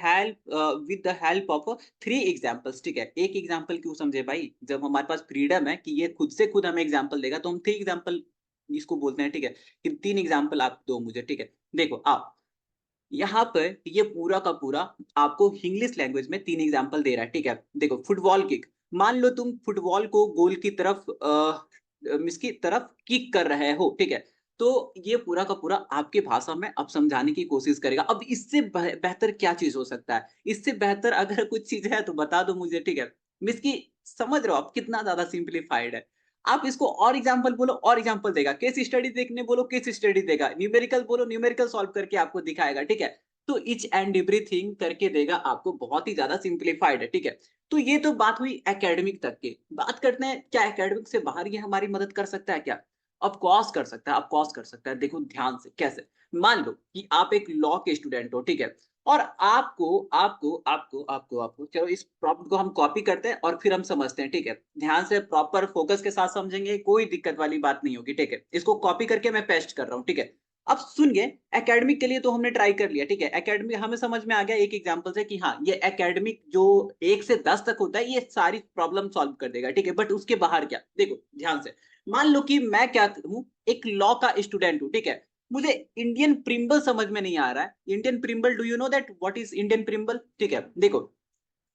help of 3 examples, ठीक है? एक एग्ज़ाम्पल क्यों समझे भाई? जब हमारे पास फ्रीडम है कि ये खुद से खुद हमें एग्ज़ाम्पल देगा, तो हम 3 एग्ज़ाम्पल इसको बोलते हैं, ठीक है? कि 3 एग्ज़ाम्पल आप दो मुझे, ठीक है? देखो आप, यहाँ पर ये पूरा का पूरा आपको इंग्लिश लैंग्वेज में 3 एग्ज़ाम्पल दे रहा है, ठीक है? देखो, फुटबॉल किक, मान लो तुम फुटबॉल को गोल की तरफ इसकी तरफ किक कर रहे हो, ठीक है? तो ये पूरा का पूरा आपकी भाषा में अब समझाने की कोशिश करेगा। अब इससे बेहतर क्या चीज़ हो सकता है? इससे बेहतर अगर कुछ चीज़ है तो बता दो मुझे, ठीक है? मीन्स कि समझ रहे हो आप कितना ज्यादा सिंप्लीफाइड है। आप इसको और एग्जांपल बोलो और एग्जांपल देगा, केस स्टडी देखने बोलो केस स्टडी देगा, न्यूमेरिकल बोलो न्यूमेरिकल सॉल्व करके आपको दिखाएगा, ठीक है। तो ईच एंड एवरीथिंग करके देगा आपको, बहुत ही ज्यादा सिंप्लीफाइड है, ठीक है। तो ये तो बात हुई एकेडमिक तक की। बात करते हैं क्या एकेडमिक से बाहर ये हमारी मदद कर सकता है क्या? ऑफ कोर्स कर सकता है, ऑफ कोर्स कर सकता है। देखो ध्यान से कैसे। मान लो कि आप एक लॉ के स्टूडेंट हो, ठीक है, और आपको आपको आपको आपको आपको चलो इस प्रॉब्लम को हम कॉपी करते हैं और फिर हम समझते हैं, ठीक है। ध्यान से प्रॉपर फोकस के साथ समझेंगे, कोई दिक्कत वाली बात नहीं होगी, ठीक है। इसको कॉपी करके मैं पेस्ट कर रहा हूँ, ठीक है। अब सुनिए, एकेडमिक के लिए तो हमने ट्राई कर लिया, ठीक है। एकेडमिक हमें समझ में आ गया एक एग्जांपल से कि हाँ, ये एकेडमिक जो 1 से 10 तक होता है ये सारी प्रॉब्लम सॉल्व कर देगा, ठीक है। बट उसके बाहर क्या, देखो ध्यान से। मान लो कि मैं क्या हूँ, एक लॉ का स्टूडेंट हूँ, ठीक है। मुझे इंडियन प्रिम्बल समझ में नहीं आ रहा है। Indian preamble, do you know that what is Indian preamble? ठीक है, देखो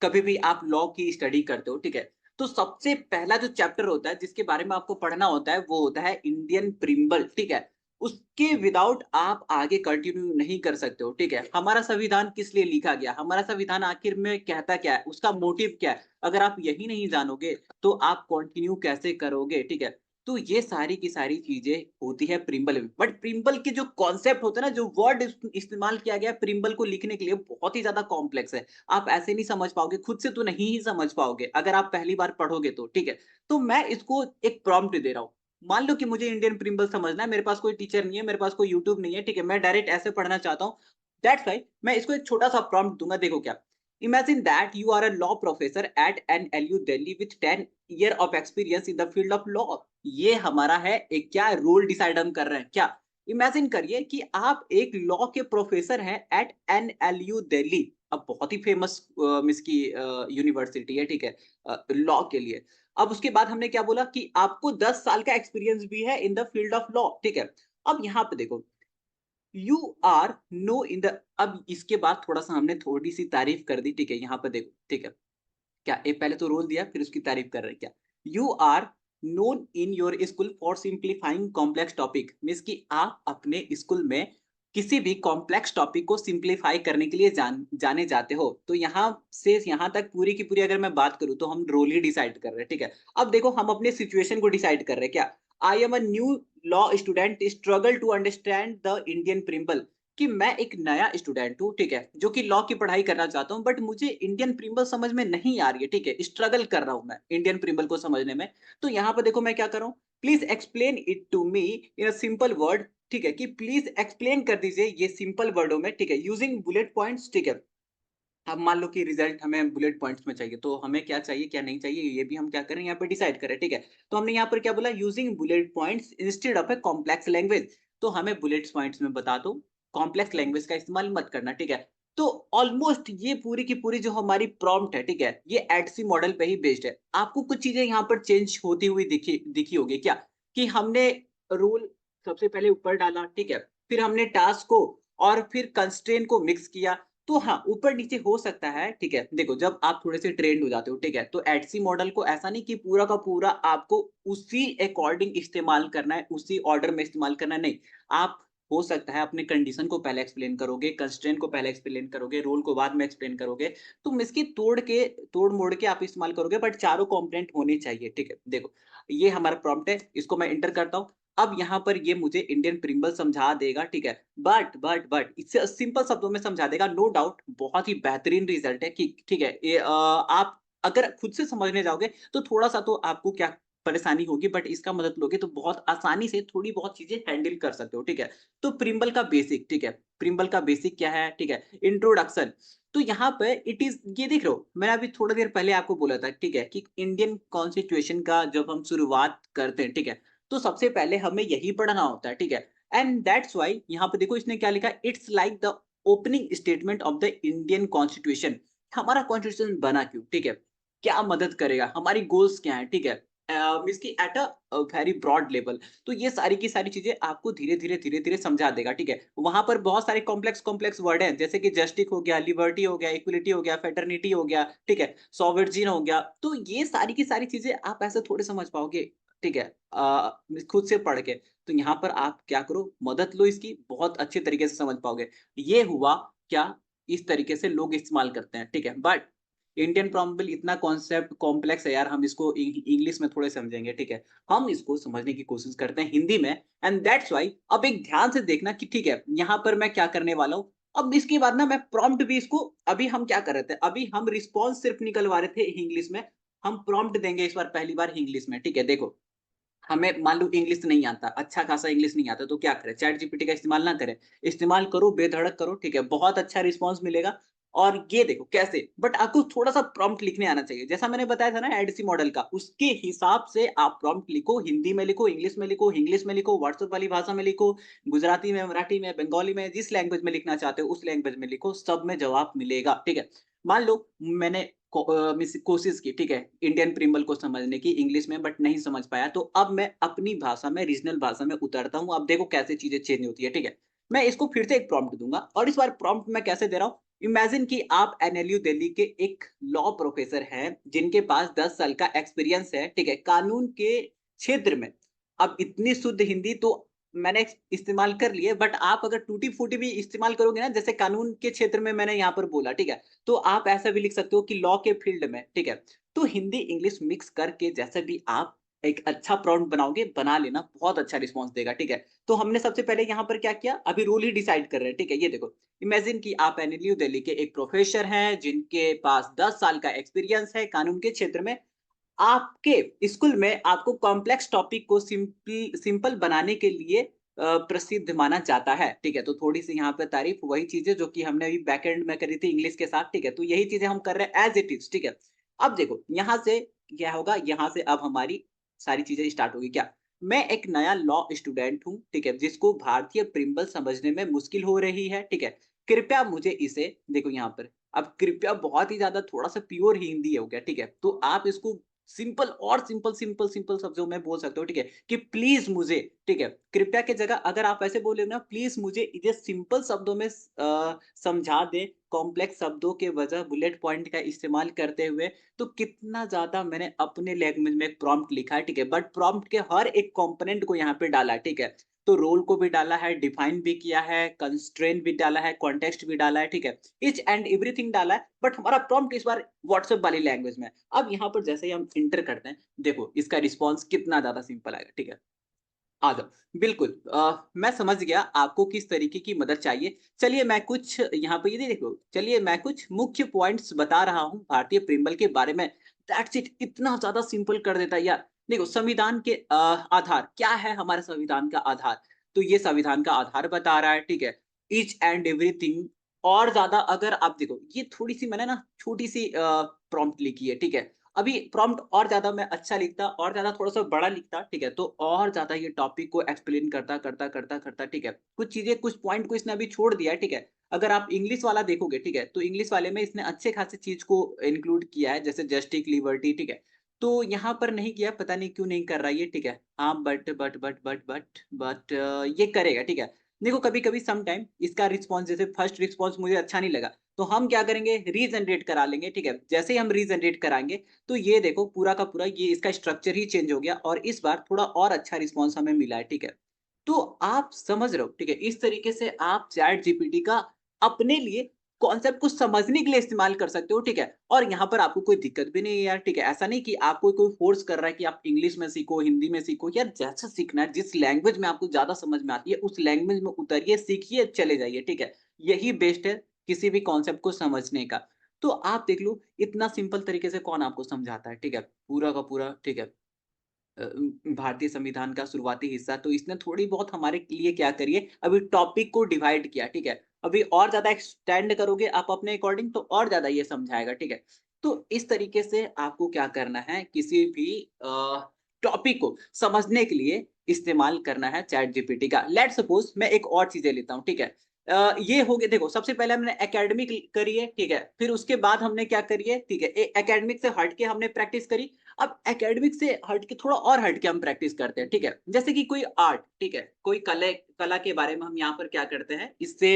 कभी भी आप लॉ की स्टडी करते हो, ठीक है, तो सबसे पहला जो चैप्टर होता है जिसके बारे में आपको पढ़ना होता है वो होता है इंडियन प्रिम्बल, ठीक है। उसके विदाउट आप आगे कंटिन्यू नहीं कर सकते हो, ठीक है। हमारा संविधान किस लिए लिखा गया, हमारा संविधान आखिर में कहता क्या है, उसका मोटिव क्या है, अगर आप यही नहीं जानोगे तो आप कंटिन्यू कैसे करोगे, ठीक है। तो ये सारी की सारी चीजें होती है प्रिम्बल में। बट प्रिम्बल के जो कॉन्सेप्ट होते हैं ना, जो वर्ड इस्तेमाल किया गया प्रिम्बल को लिखने के लिए, बहुत ही ज्यादा कॉम्प्लेक्स है। आप ऐसे नहीं समझ पाओगे, खुद से तो नहीं ही समझ पाओगे अगर आप पहली बार पढ़ोगे तो, ठीक है। तो मैं इसको एक प्रॉम्प्ट दे रहा हूँ। मान लो कि मुझे इंडियन प्रिम्बल समझना है, मेरे पास कोई टीचर नहीं है, मेरे पास कोई यूट्यूब नहीं है, ठीक है, मैं डायरेक्ट ऐसे पढ़ना चाहता हूँ। दैट्स वाई मैं इसको एक छोटा सा प्रॉम्प्ट दूंगा, देखो क्या। Imagine that you are a law professor at NLU Delhi with 10 year of experience in the field of law. ये हमारा है एक क्या रोल डिसाइड हम कर रहे हैं क्या। इमेजिन करिए कि आप एक लॉ के प्रोफेसर हैं एट NLU दिल्ली। अब बहुत ही फेमस मिस की यूनिवर्सिटी है, ठीक है, लॉ के लिए। अब उसके बाद हमने क्या बोला कि आपको 10 साल का एक्सपीरियंस भी है in the field of law, ठीक है। अब यहाँ पे देखो, you are no in the, अब इसके बाद थोड़ा सा हमने थोड़ी सी तारीफ कर दी, ठीक है। यहाँ पे देखो, ठीक है, क्या ये पहले तो रोल दिया फिर उसकी तारीफ कर रहे हैं क्या। You are known in your school for simplifying complex topic, means कि आप अपने स्कूल में किसी भी कॉम्प्लेक्स टॉपिक को सिंप्लीफाई करने के लिए जाने जाते हो। तो यहाँ से यहाँ तक पूरी की पूरी अगर मैं बात करूँ तो हम रोल ही डिसाइड कर रहे हैं, ठीक है। अब देखो हम अपने सिचुएशन को डिसाइड कर रहे हैं क्या। I am a new law student struggle to understand the Indian principle, कि मैं एक नया स्टूडेंट हूँ, ठीक है, जो कि लॉ की पढ़ाई करना चाहता हूँ, बट मुझे इंडियन प्रिम्बल समझ में नहीं आ रही है, ठीक है, स्ट्रगल कर रहा हूँ मैं इंडियन प्रिम्बल को समझने में। तो यहाँ पर देखो मैं क्या कर रहा हूँ, please explain it to me in a simple word, ठीक है, कि प्लीज एक्सप्लेन कर दीजिए ये सिंपल वर्डों में, ठीक है, यूजिंग बुलेट पॉइंट्स, ठीक है। अब मान लो कि रिजल्ट हमें बुलेट पॉइंट्स में चाहिए, तो हमें क्या चाहिए क्या नहीं चाहिए ये भी हम क्या करें यहाँ पे डिसाइड करें, ठीक है। तो हमने यहाँ पर क्या बोला, using bullet points instead of a complex language. तो हमें बुलेट पॉइंट्स में बता दो, कॉम्प्लेक्स लैंग्वेज का इस्तेमाल मत करना, ठीक है। तो ऑलमोस्ट ये पूरी की पूरी जो हमारी प्रॉम्प्ट है, ठीक है, ये एडसी मॉडल पे ही बेस्ड है। आपको कुछ चीजें यहाँ पर चेंज होती हुई दिखी दिखी होगी क्या, कि हमने रूल सबसे पहले ऊपर डाला, ठीक है, फिर हमने टास्क को और फिर कंस्ट्रेन को मिक्स किया। तो हाँ, ऊपर नीचे हो सकता है, ठीक है। देखो जब आप थोड़े से ट्रेंड हो जाते हो, ठीक है, तो एडसी मॉडल को ऐसा नहीं कि पूरा का पूरा आपको उसी अकॉर्डिंग इस्तेमाल करना है, उसी ऑर्डर में इस्तेमाल करना है, नहीं। आप हो सकता है अपने कंडीशन को पहले एक्सप्लेन करोगे, कंस्ट्रेंट को पहले एक्सप्लेन करोगे, रोल को बाद में एक्सप्लेन करोगे। तो इसकी तोड़ मोड़ के आप इस्तेमाल करोगे, बट चारों कंपोनेंट होने चाहिए, ठीक है। देखो ये हमारा प्रॉम्प्ट है, इसको मैं इंटर करता हूँ। अब यहाँ पर ये मुझे इंडियन प्रिम्बल समझा देगा, ठीक है। बट इससे सिंपल शब्दों में समझा देगा, नो डाउट बहुत ही बेहतरीन रिजल्ट है कि, ठीक है, ये आप अगर खुद से समझने जाओगे तो थोड़ा सा तो आपको क्या परेशानी होगी, बट इसका मदद लोगे तो बहुत आसानी से थोड़ी बहुत चीजें हैंडल कर सकते हो, ठीक है। तो प्रिम्बल का बेसिक, ठीक है, प्रिम्बल का बेसिक क्या है, ठीक है, इंट्रोडक्शन। तो यहाँ पे इट इज, ये देख रहे हो मैंने अभी थोड़ी देर पहले आपको बोला था, ठीक है, कि इंडियन कॉन्स्टिट्यूशन का जब हम शुरुआत करते हैं, ठीक है, तो सबसे पहले हमें यही पढ़ना होता है, ठीक है। एंड दैट्स वाई यहाँ पे देखो इसने क्या लिखा, it's like the opening statement of the Indian constitution. हमारा कॉन्स्टिट्यूशन बना क्यों, ठीक है, क्या मदद करेगा, हमारी गोल्स क्या है, ठीक है, इसकी at a very broad level. तो ये सारी की सारी चीजें आपको धीरे धीरे समझा देगा, ठीक है। वहां पर बहुत सारे कॉम्प्लेक्स कॉम्प्लेक्स वर्ड हैं, जैसे कि जस्टिस हो गया, लिबर्टी हो गया, इक्वलिटी हो गया, फेटर्निटी हो गया, ठीक है, सॉवर्जिन हो गया। तो ये सारी की सारी चीजें आप ऐसे थोड़े समझ पाओगे, ठीक है, खुद से पढ़ के। तो यहाँ पर आप क्या करो, मदद लो इसकी, बहुत अच्छे तरीके से समझ पाओगे। ये हुआ क्या, इस तरीके से लोग इस्तेमाल करते हैं, ठीक है। बट इंडियन प्रॉम्प्ट इतना कॉन्सेप्ट कॉम्प्लेक्स है यार, हम इसको इंग्लिश में थोड़े समझेंगे, ठीक है? हम इसको समझने की कोशिश करते हैं हिंदी में, एंड दैट्स व्हाई अब एक ध्यान से देखना कि ठीक है, यहाँ पर मैं क्या करने वाला हूँ। अब इसके बाद ना मैं प्रॉम्प्ट भी इसको, अभी हम क्या कर रहे थे, अभी हम रिस्पॉन्स सिर्फ निकलवा रहे थे इंग्लिश में, हम प्रॉम्प्ट देंगे इस बार पहली बार इंग्लिश में, ठीक है? देखो, हमें मान लो इंग्लिश नहीं आता, अच्छा खासा इंग्लिश नहीं आता, तो क्या करें? चैट जीपीटी का इस्तेमाल ना करें, इस्तेमाल करो, बेधड़क करो, ठीक है? बहुत अच्छा रिस्पॉन्स मिलेगा। और ये देखो कैसे, बट आपको थोड़ा-सा प्रॉम्प्ट लिखने आना चाहिए। जैसा मैंने बताया था ना एडसी मॉडल का, उसके हिसाब से आप प्रॉम्प्ट लिखो, हिंदी में लिखो, इंग्लिश में लिखो, व्हाट्सएप वाली भाषा में लिखो, गुजराती में, मराठी में, बंगाली में, जिस लैंग्वेज में लिखना चाहते हो उस लैंग्वेज में लिखो, सब में जवाब मिलेगा, ठीक है? मान लो मैंने कोशिश की, ठीक है, इंडियन प्रिमल को समझने की इंग्लिश में, बट नहीं समझ पाया, तो अब मैं अपनी भाषा में, रीजनल भाषा में उतरता हूँ। अब देखो कैसे चीजें चेंज होती है, ठीक है? मैं इसको फिर से एक प्रॉम्प्ट दूंगा, और इस बार प्रॉम्प्ट मैं कैसे दे रहा हूँ, इमेजिन कि आप एनएलयू दिल्ली के एक लॉ प्रोफेसर हैं, जिनके पास 10 साल का एक्सपीरियंस है, ठीक है, कानून के क्षेत्र में। अब इतनी शुद्ध हिंदी तो मैंने इस्तेमाल कर ली है, बट आप अगर टूटी-फूटी भी इस्तेमाल करोगे ना, जैसे कानून के क्षेत्र में मैंने यहाँ पर बोला, ठीक है? तो आप ऐसा भी लिख सकते हो कि लॉ के फील्ड में, ठीक है? तो हिंदी इंग्लिश मिक्स करके जैसे भी आप एक अच्छा प्रॉम्प्ट बनाओगे, बना लेना, बहुत अच्छा रिस्पॉन्स देगा, ठीक है? तो हमने सबसे पहले यहाँ पर क्या किया, अभी रूल ही डिसाइड कर रहे हैं, ठीक है? ये देखो, इमेजिन कि आप एनएलयू दिल्ली के एक प्रोफेसर हैं, जिनके पास 10 साल का एक्सपीरियंस है कानून के क्षेत्र में। आपके स्कूल में आपको कॉम्प्लेक्स टॉपिक को सिंपल बनाने के लिए प्रसिद्ध माना जाता है, ठीक है? तो थोड़ी-सी यहाँ पे तारीफ़, वही चीज़ें जो कि हमने अभी बैकएंड में करी थी इंग्लिश के साथ, ठीक है? तो यही चीज़ें हम कर रहे हैं एज़ इट इज़, ठीक है? अब देखो, यहाँ से क्या होगा, यहाँ से अब हमारी सारी चीज़ें स्टार्ट होगी क्या? मैं एक नया लॉ स्टूडेंट हूँ, ठीक है? जिसको भारतीय प्रिंबल समझने में मुश्किल हो रही है, ठीक है? कृपया मुझे इसे देखो यहाँ पर, अब कृपया बहुत ही ज़्यादा थोड़ा-सा प्योर हिंदी हो गया, ठीक है? तो आप इसको सिंपल और सिंपल शब्दों में बोल सकते हो, ठीक है? कि प्लीज़ मुझे, ठीक है? कृपया की जगह अगर आप ऐसे बोले ना, प्लीज़ मुझे इसे सिंपल शब्दों में समझा दें, कॉम्प्लेक्स शब्दों के बजाय बुलेट पॉइंट का इस्तेमाल करते हुए, तो कितना ज़्यादा मैंने अपने लैंग्वेज में एक प्रॉम्प्ट लिखा है, ठीक है? बट प्रॉम्प्ट के हर एक कंपोनेंट को यहाँ पे डाला है, ठीक है? तो रोल को भी डाला है, डिफाइन भी किया है, कंस्ट्रेंट भी डाला है, कॉन्टेक्स्ट भी डाला है, ठीक है? ईच एंड एवरीथिंग डाला है, बट हमारा प्रॉम्प्ट इस बार व्हाट्सएप वाली लैंग्वेज में है। अब यहाँ पर जैसे ही हम एंटर करते हैं, देखो इसका रिस्पॉन्स कितना ज़्यादा सिंपल आएगा, ठीक है? आ जाओ। बिल्कुल, मैं समझ गया आपको किस तरीके की मदद चाहिए। चलिए मैं कुछ यहाँ पे ये देखो, चलिए मैं कुछ मुख्य पॉइंट्स बता रहा हूँ भारतीय प्रिंबल के बारे में। दैट्स इट, इतना ज़्यादा सिंपल कर देता है यार। देखो संविधान के आधार क्या है, हमारे संविधान का आधार? तो ये संविधान का आधार बता रहा है, ठीक है? ईच एंड एवरीथिंग, और ज़्यादा अगर आप देखो, ये थोड़ी-सी मैंने ना छोटी-सी प्रॉम्प्ट लिखी है, ठीक है? अभी प्रॉम्प्ट और ज़्यादा मैं अच्छा लिखता, और ज़्यादा थोड़ा-सा बड़ा लिखता, ठीक है? तो और ज़्यादा ये टॉपिक को एक्सप्लेन करता, ठीक है? कुछ चीज़ें, कुछ पॉइंट को इसने अभी छोड़ दिया है, ठीक है? अगर आप इंग्लिश वाला देखोगे, ठीक है? तो इंग्लिश वाले में इसने अच्छे खासे चीज़ को इंक्लूड किया है, जैसे जस्टिस, लिबर्टी, ठीक है? तो यहाँ पर नहीं किया, पता नहीं क्यों नहीं कर रहा ये, ठीक है? हाँ, बट ये करेगा, ठीक है? देखो कभी-कभी सम टाइम इसका रिस्पॉन्स, जैसे फर्स्ट रिस्पॉन्स मुझे अच्छा नहीं लगा, तो हम क्या करेंगे, रीजनरेट करा लेंगे, ठीक है? जैसे ही हम रीजनरेट कराएँगे, तो ये देखो पूरा का पूरा ये इसका स्ट्रक्चर ही चेंज हो गया, और इस बार थोड़ा और अच्छा रिस्पॉन्स हमें मिला है, ठीक है? तो आप समझ रहे हो, ठीक है? इस तरीके से आप चैट जीपीटी का अपने लिए कॉन्सेप्ट को समझने के लिए इस्तेमाल कर सकते हो, ठीक है? और यहाँ पर आपको कोई दिक्कत भी नहीं है यार, ठीक है? ऐसा नहीं कि आपको कोई फ़ोर्स कर रहा है कि आप इंग्लिश में सीखो, हिंदी में सीखो, यार जैसा सीखना है, जिस लैंग्वेज में आपको ज़्यादा समझ में आती है, उस लैंग्वेज में उतरिए, सीखिए, चले जाइए, ठीक है? यही बेस्ट है किसी भी कॉन्सेप्ट को समझने का। तो आप देख लो, इतना सिंपल तरीके से कौन आपको समझाता है, ठीक है? पूरा का पूरा, ठीक है? भारतीय संविधान का शुरुआती हिस्सा, तो इसने थोड़ी बहुत हमारे लिए क्या करिए, अभी टॉपिक को डिवाइड किया, ठीक है? अभी और ज़्यादा एक्सटेंड करोगे आप अपने अकॉर्डिंग, तो और ज़्यादा ये समझाएगा, ठीक है? तो इस तरीके से आपको क्या करना है, किसी भी टॉपिक को समझने के लिए इस्तेमाल करना है चैट जीपीटी का। लेट्स सपोज़ मैं एक और चीज़ें लेता हूँ, ठीक है? ये हो गया, देखो सबसे पहले हमने एकेडमिक करी है, ठीक है? फिर उसके बाद हमने क्या करी है, ठीक है? एकेडमिक से हट के हमने प्रैक्टिस करी। अब एकेडमिक से हट के थोड़ा और हट के हम प्रैक्टिस करते हैं, ठीक है? जैसे कि कोई आर्ट, ठीक है? कोई कला के बारे में हम यहाँ पर क्या करते हैं, इससे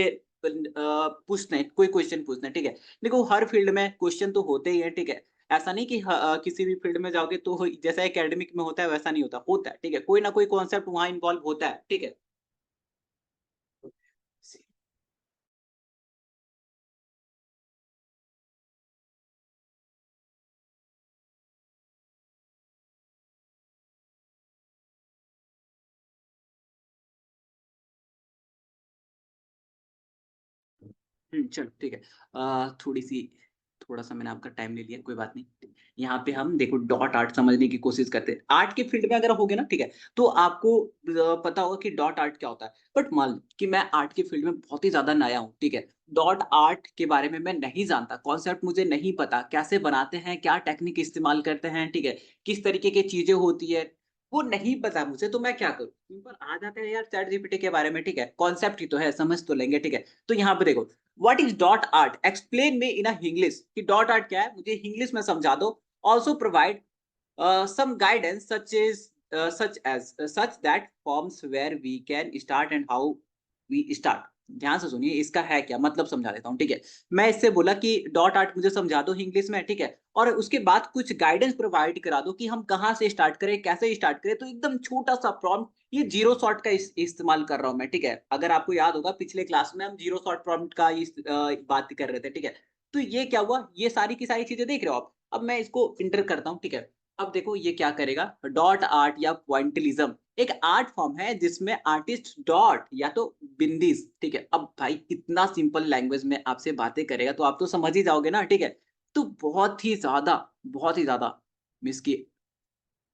पूछते हैं, कोई क्वेश्चन पूछते हैं, ठीक है? देखो हर फील्ड में क्वेश्चन तो होते ही हैं, ठीक है? ऐसा नहीं कि किसी भी फील्ड में जाओगे तो जैसा एकेडमिक में होता है वैसा नहीं होता, होता है, ठीक है? कोई ना कोई कॉन्सेप्ट वहाँ इन्वॉल्व होता है, ठीक है? चलो ठीक है। थोड़ा-सा मैंने आपका टाइम ले लिया, कोई बात नहीं। यहाँ पे हम देखो डॉट आर्ट समझने की कोशिश करते हैं। आर्ट के फील्ड में अगर होगे ना, ठीक है, तो आपको पता होगा कि डॉट आर्ट क्या होता है। बट मान लो कि मैं आर्ट के फील्ड में बहुत ही ज़्यादा नया हूँ, ठीक है। डॉट आर्ट के बारे में मैं नहीं जानता, कॉन्सेप्ट मुझे नहीं पता, कैसे बनाते हैं, क्या टेक्निक इस्तेमाल करते हैं, ठीक है, किस तरीके की चीज़ें होती है, वो नहीं पता मुझे, तो मैं क्या करूँ? सिंपल आ जाते हैं यार चैट जीपीटी के बारे में, ठीक है, कॉन्सेप्ट ही तो है, समझ तो लेंगे, ठीक है। तो यहाँ पे देखो, what is dot art, explain me in English, कि डॉट आर्ट क्या है, मुझे इंग्लिश में समझा दो। Also provide some guidance such that forms where we can start and how we start। ध्यान से सुनिए, इसका है क्या मतलब समझा देता हूँ, ठीक है। मैं इससे बोला कि डॉट आर्ट मुझे समझा दो इंग्लिश में, ठीक है, और उसके बाद कुछ गाइडेंस प्रोवाइड करा दो कि हम कहाँ से स्टार्ट करें, कैसे स्टार्ट करें। तो एकदम छोटा सा प्रॉम्प्ट, ये जीरो शॉट का इस्तेमाल कर रहा हूँ मैं, ठीक है। अगर आपको याद होगा पिछले क्लास में हम जीरो शॉट प्रॉम्प्ट का बात कर रहे थे, ठीक है। तो ये क्या हुआ, ये सारी की सारी चीजें देख रहे हो आप। अब मैं इसको इंटर करता हूँ, ठीक है। अब देखो ये क्या करेगा, डॉट आर्ट या पॉइंटिलिज्म एक आर्ट फॉर्म है जिसमें आर्टिस्ट डॉट या तो बिंदीज, ठीक है। अब भाई इतना सिंपल लैंग्वेज में आपसे बातें करेगा तो आप तो समझ ही जाओगे ना, ठीक है। तो बहुत ही ज्यादा मीन्स की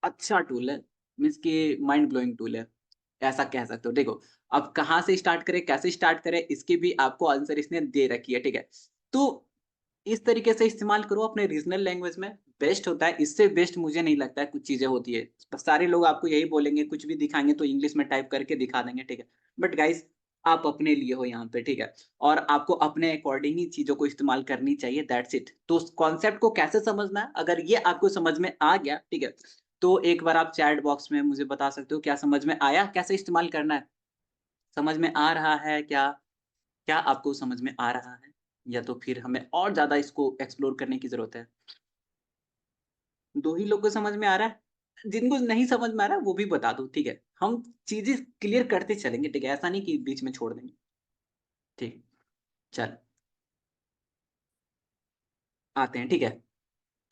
अच्छा टूल है, मीन्स की माइंड ब्लोइंग टूल है, ऐसा कह सकते हो। देखो, अब कहाँ से स्टार्ट करें, कैसे स्टार्ट करें, इसकी भी आपको आंसर इसने दे रखी है, ठीक है। तो इस तरीके से इस्तेमाल करो अपने रीजनल लैंग्वेज में, बेस्ट होता है। इससे बेस्ट मुझे नहीं लगता है कुछ चीज़ें होती है। बस सारे लोग आपको यही बोलेंगे, कुछ भी दिखाएँगे तो इंग्लिश में टाइप करके दिखा देंगे, ठीक है। बट गाइज़, आप अपने लिए हो यहाँ पे, ठीक है? और आपको अपने अकॉर्डिंग ही चीज़ों को इस्तेमाल करनी चाहिए, दैट्स इट। तो उस कॉन्सेप्ट को कैसे समझना है, अगर ये आपको समझ में आ गया, ठीक है, तो एक बार आप चैट बॉक्स में मुझे बता सकते हो क्या समझ में आया, कैसे इस्तेमाल करना है? समझ में आ रहा है क्या? क्या आपको समझ में आ रहा है? या तो फिर हमें और ज़्यादा इसको एक्सप्लोर करने की ज़रूरत है? 2 ही लोग को समझ में आ रहा है? जिनको नहीं समझ में आ रहा है वो भी बता दो, ठीक है? हम चीज़ें क्लियर करते चलेंगे, ठीक है? ऐसा नहीं कि बीच में छोड़ देंगे। ठीक, चलो आते हैं, ठीक है?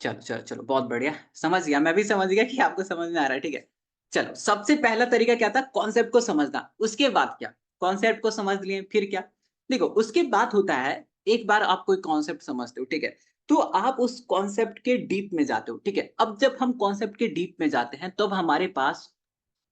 चलो बहुत बढ़िया, समझ गया, मैं भी समझ गया कि आपको समझ में आ रहा है, ठीक है? चलो, सबसे पहला तरीका क्या था? कॉन्सेप्ट को समझना, उसके बाद क्या? कॉन्सेप्ट को समझ लिए, फिर क्या? देखो, उसके बाद होता है, एक बार आप कोई कॉन्सेप्ट समझते हो, ठीक है? तो आप उस कॉन्सेप्ट के डीप में जाते हो, ठीक है? अब जब हम कॉन्सेप्ट के डीप में जाते हैं, तब हमारे पास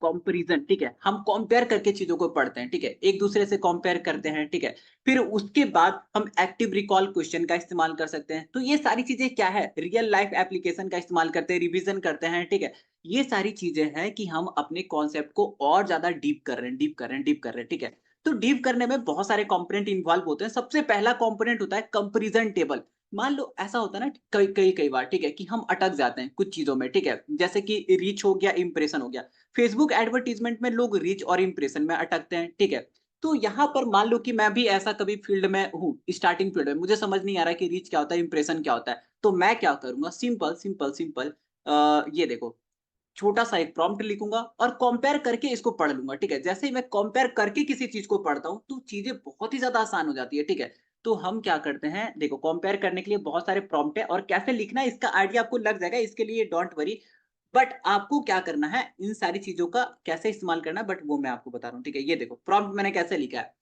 कंपैरिज़न, ठीक है? हम कंपेयर करके चीज़ों को पढ़ते हैं, ठीक है? एक-दूसरे से कंपेयर करते हैं, ठीक है? फिर उसके बाद हम एक्टिव रिकॉल क्वेश्चन का इस्तेमाल कर सकते हैं। तो ये सारी चीज़ें क्या है? रियल लाइफ एप्लीकेशन का इस्तेमाल करते हैं, रिवीजन करते हैं, ठीक है? ये सारी चीज़ें हैं कि हम अपने कॉन्सेप्ट को और ज़्यादा डीप कर रहे हैं, डीप कर रहे हैं, डीप कर रहे हैं, ठीक है? तो डीप करने में बहुत सारे कंपोनेंट इन्वॉल्व होते हैं। सबसे पहला कंपोनेंट होता है कंपैरिज़न टेबल। मान लो ऐसा होता है ना कई बार, ठीक है, कि हम अटक जाते हैं कुछ चीज़ों में, ठीक है? जैसे कि रीच हो गया, इंप्रेशन हो गया। फेसबुक एडवर्टाइज़मेंट में लोग रीच और इंप्रेशन में अटकते हैं, ठीक है? तो यहाँ पर मान लो कि मैं भी ऐसा कभी फील्ड में हूँ, स्टार्टिंग फील्ड में, मुझे समझ नहीं आ रहा है कि रीच क्या होता है, इंप्रेशन क्या होता है। तो मैं क्या करूँगा, सिंपल ये देखो, छोटा-सा एक प्रॉम्प्ट लिखूँगा और कंपेयर करके इसको पढ़ लूँगा, ठीक है? जैसे ही मैं कंपेयर करके किसी चीज़ को पढ़ता हूँ, तो चीज़ें बहुत ही ज़्यादा आसान हो जाती है, ठीक है? तो हम क्या करते हैं, देखो कंपेयर करने के लिए बहुत सारे प्रॉम्प्ट है और कैसे लिखना है इसका आइडिया आपको लग जाएगा, इसके लिए डोंट वरी। बट आपको क्या करना है, इन सारी चीज़ों का कैसे इस्तेमाल करना है, बट वो मैं आपको बता रहा हूँ, ठीक है? ये देखो प्रॉम्प्ट मैंने कैसे लिखा है,